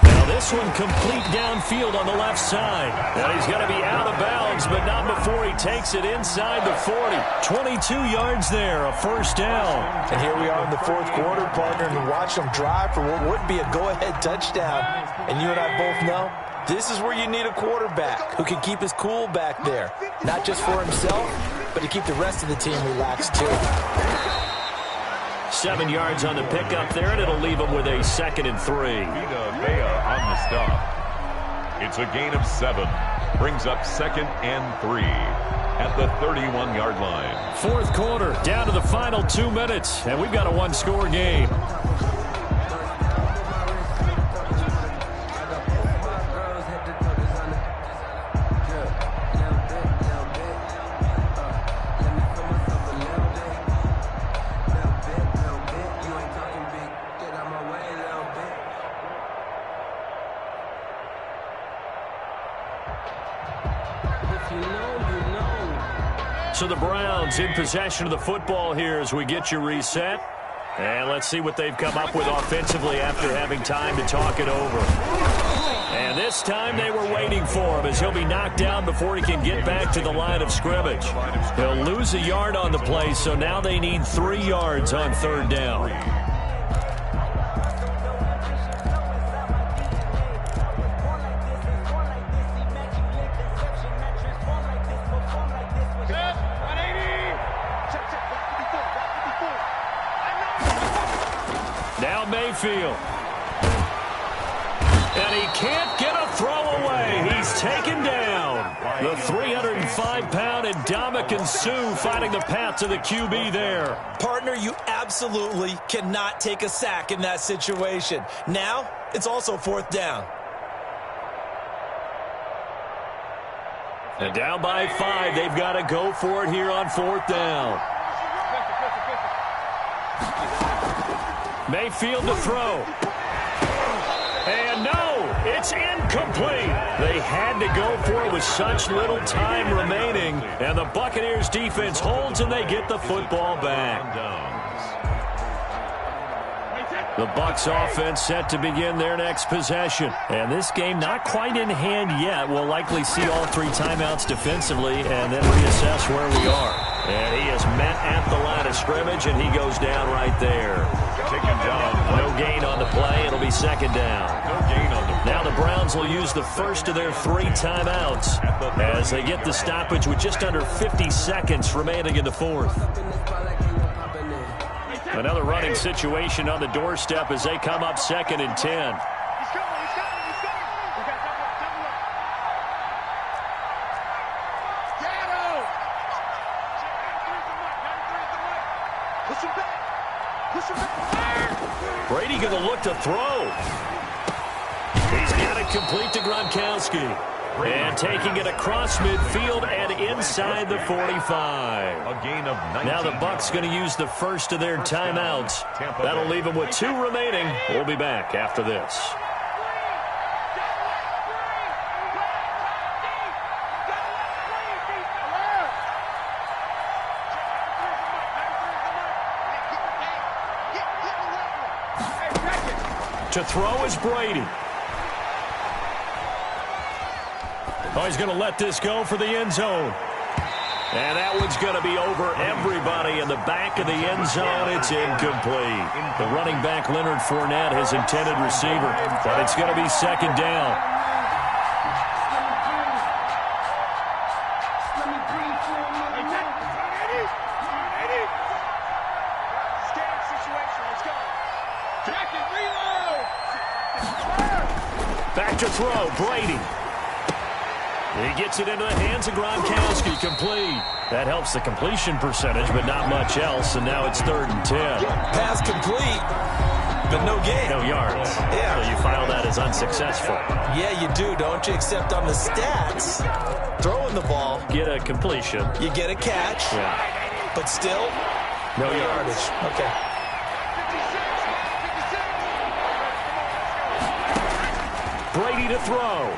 Speaker 2: Now this one complete downfield on the left side. And he's going to be out of bounds, but not before he takes it inside the 40. 22 yards there, a 1st down.
Speaker 4: And here we are in the 4th quarter, partner, and watch them drive for what would be a go-ahead touchdown. And you and I both know this is where you need a quarterback who can keep his cool back there. Not just for himself, but to keep the rest of the team relaxed too.
Speaker 2: 7 yards on the pickup there, and it'll leave him with a 2nd and 3.
Speaker 1: Vita Vea on the stop. It's a gain of 7. Brings up 2nd and 3 at the 31-yard line.
Speaker 2: 4th quarter, down to the final 2 minutes, and we've got a 1-score game. So the Browns in possession of the football here as we get you reset. And let's see what they've come up with offensively after having time to talk it over. And this time they were waiting for him as he'll be knocked down before he can get back to the line of scrimmage. He'll lose a yard on the play, so now they need 3 yards on 3rd down. Now Mayfield. And he can't get a throw away. He's taken down. The 305-pound Ndamukong Suh finding the path to the QB there.
Speaker 4: Partner, you absolutely cannot take a sack in that situation. Now, it's also 4th down.
Speaker 2: And down by 5, they've got to go for it here on 4th down. Mayfield to throw. And no, it's incomplete. They had to go for it with such little time remaining. And the Buccaneers defense holds and they get the football back. The Bucs offense set to begin their next possession. And this game not quite in hand yet. We'll likely see all 3 timeouts defensively and then reassess where we are. And he is met at the line of scrimmage, and he goes down right there.
Speaker 1: Taken down.
Speaker 2: No gain on the play. It'll be 2nd down.
Speaker 1: No gain on the play.
Speaker 2: Now the Browns will use the first of their 3 timeouts as they get the stoppage with just under 50 seconds remaining in the 4th. Another running situation on the doorstep as they come up 2nd and 10. Brady going to look to throw. He's got it complete to Gronkowski. And taking it across midfield and inside the 45.
Speaker 1: A gain of 19.
Speaker 2: Now the Bucs going to use the first of their timeouts. That'll leave them with 2 remaining. We'll be back after this. To throw is Brady. Oh, he's going to let this go for the end zone. And that one's going to be over everybody in the back of the end zone. It's incomplete. The running back, Leonard Fournette, his intended receiver. But it's going to be 2nd down. Back to throw, Brady. He gets it into the hands of Gronkowski, complete. That helps the completion percentage, but not much else, and now it's 3rd and 10.
Speaker 4: Pass complete, but no gain.
Speaker 2: No yards.
Speaker 4: Yeah.
Speaker 2: So you file that as unsuccessful.
Speaker 4: Yeah, you do, don't you? Except on the stats, throwing the ball.
Speaker 2: Get a completion.
Speaker 4: You get a catch.
Speaker 2: Yeah.
Speaker 4: But still,
Speaker 2: no yardage.
Speaker 4: Okay.
Speaker 2: Brady to throw.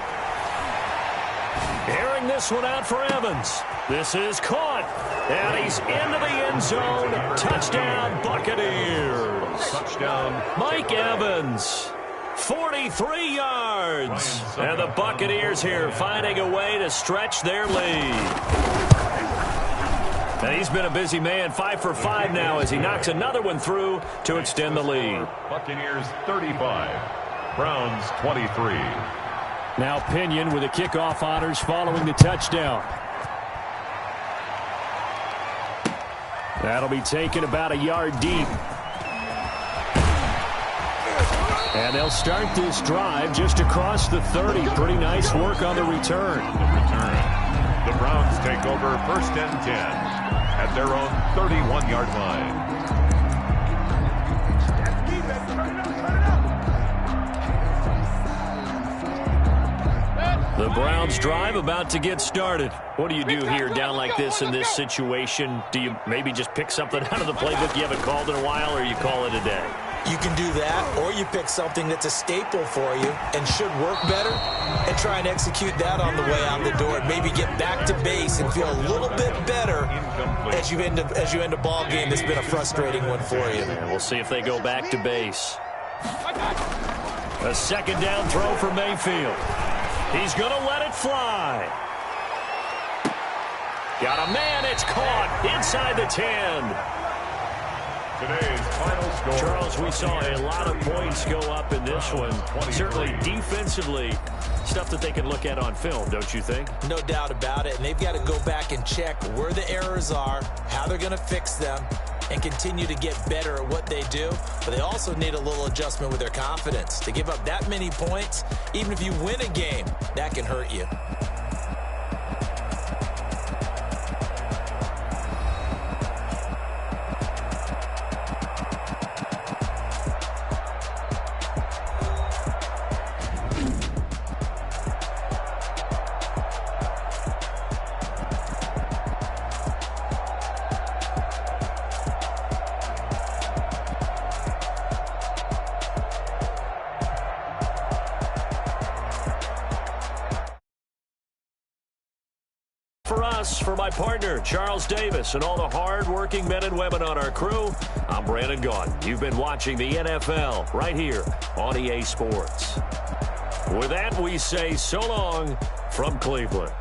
Speaker 2: Airing this one out for Evans. This is caught. And he's into the end zone. Touchdown, Buccaneers.
Speaker 1: Touchdown.
Speaker 2: Mike Evans. 43 yards. And the Buccaneers here finding a way to stretch their lead. And he's been a busy man, 5 for 5 now as he knocks another one through to extend the lead.
Speaker 1: Buccaneers 35. Browns 23.
Speaker 2: Now Pinion with the kickoff honors following the touchdown. That'll be taken about a yard deep. And they'll start this drive just across the 30. Pretty nice work on the return.
Speaker 1: The Browns take over 1st and 10 at their own 31-yard line.
Speaker 2: The Browns drive about to get started. What do you do here down like this in this situation? Do you maybe just pick something out of the playbook you haven't called in a while, or you call it a day?
Speaker 4: You can do that, or you pick something that's a staple for you and should work better and try and execute that on the way out the door. Maybe get back to base and feel a little bit better as you end a ball game that's been a frustrating one for you.
Speaker 2: And we'll see if they go back to base. A second down throw for Mayfield. He's going to let it fly. Got a man. It's caught inside the 10.
Speaker 1: Today's final score.
Speaker 2: Charles, we saw a lot of points go up in this one. Certainly defensively, stuff that they can look at on film, don't you think?
Speaker 4: No doubt about it. And they've got to go back and check where the errors are, how they're going to fix them, and continue to get better at what they do. But they also need a little adjustment with their confidence. To give up that many points, even if you win a game, that can hurt you.
Speaker 2: For my partner, Charles Davis, and all the hard-working men and women on our crew, I'm Brandon Gaudin. You've been watching the NFL right here on EA Sports. With that, we say so long from Cleveland.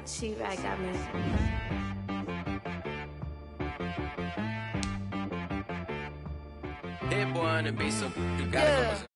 Speaker 16: She-Rag got me.
Speaker 8: Hit boy on the beat, so you gotta go.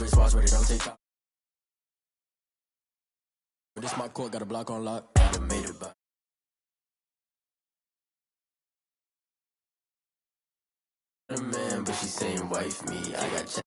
Speaker 8: wristwatch ready, don't take time. This my court, got a block on lock. I made it by. Man, but she saying wife me. I got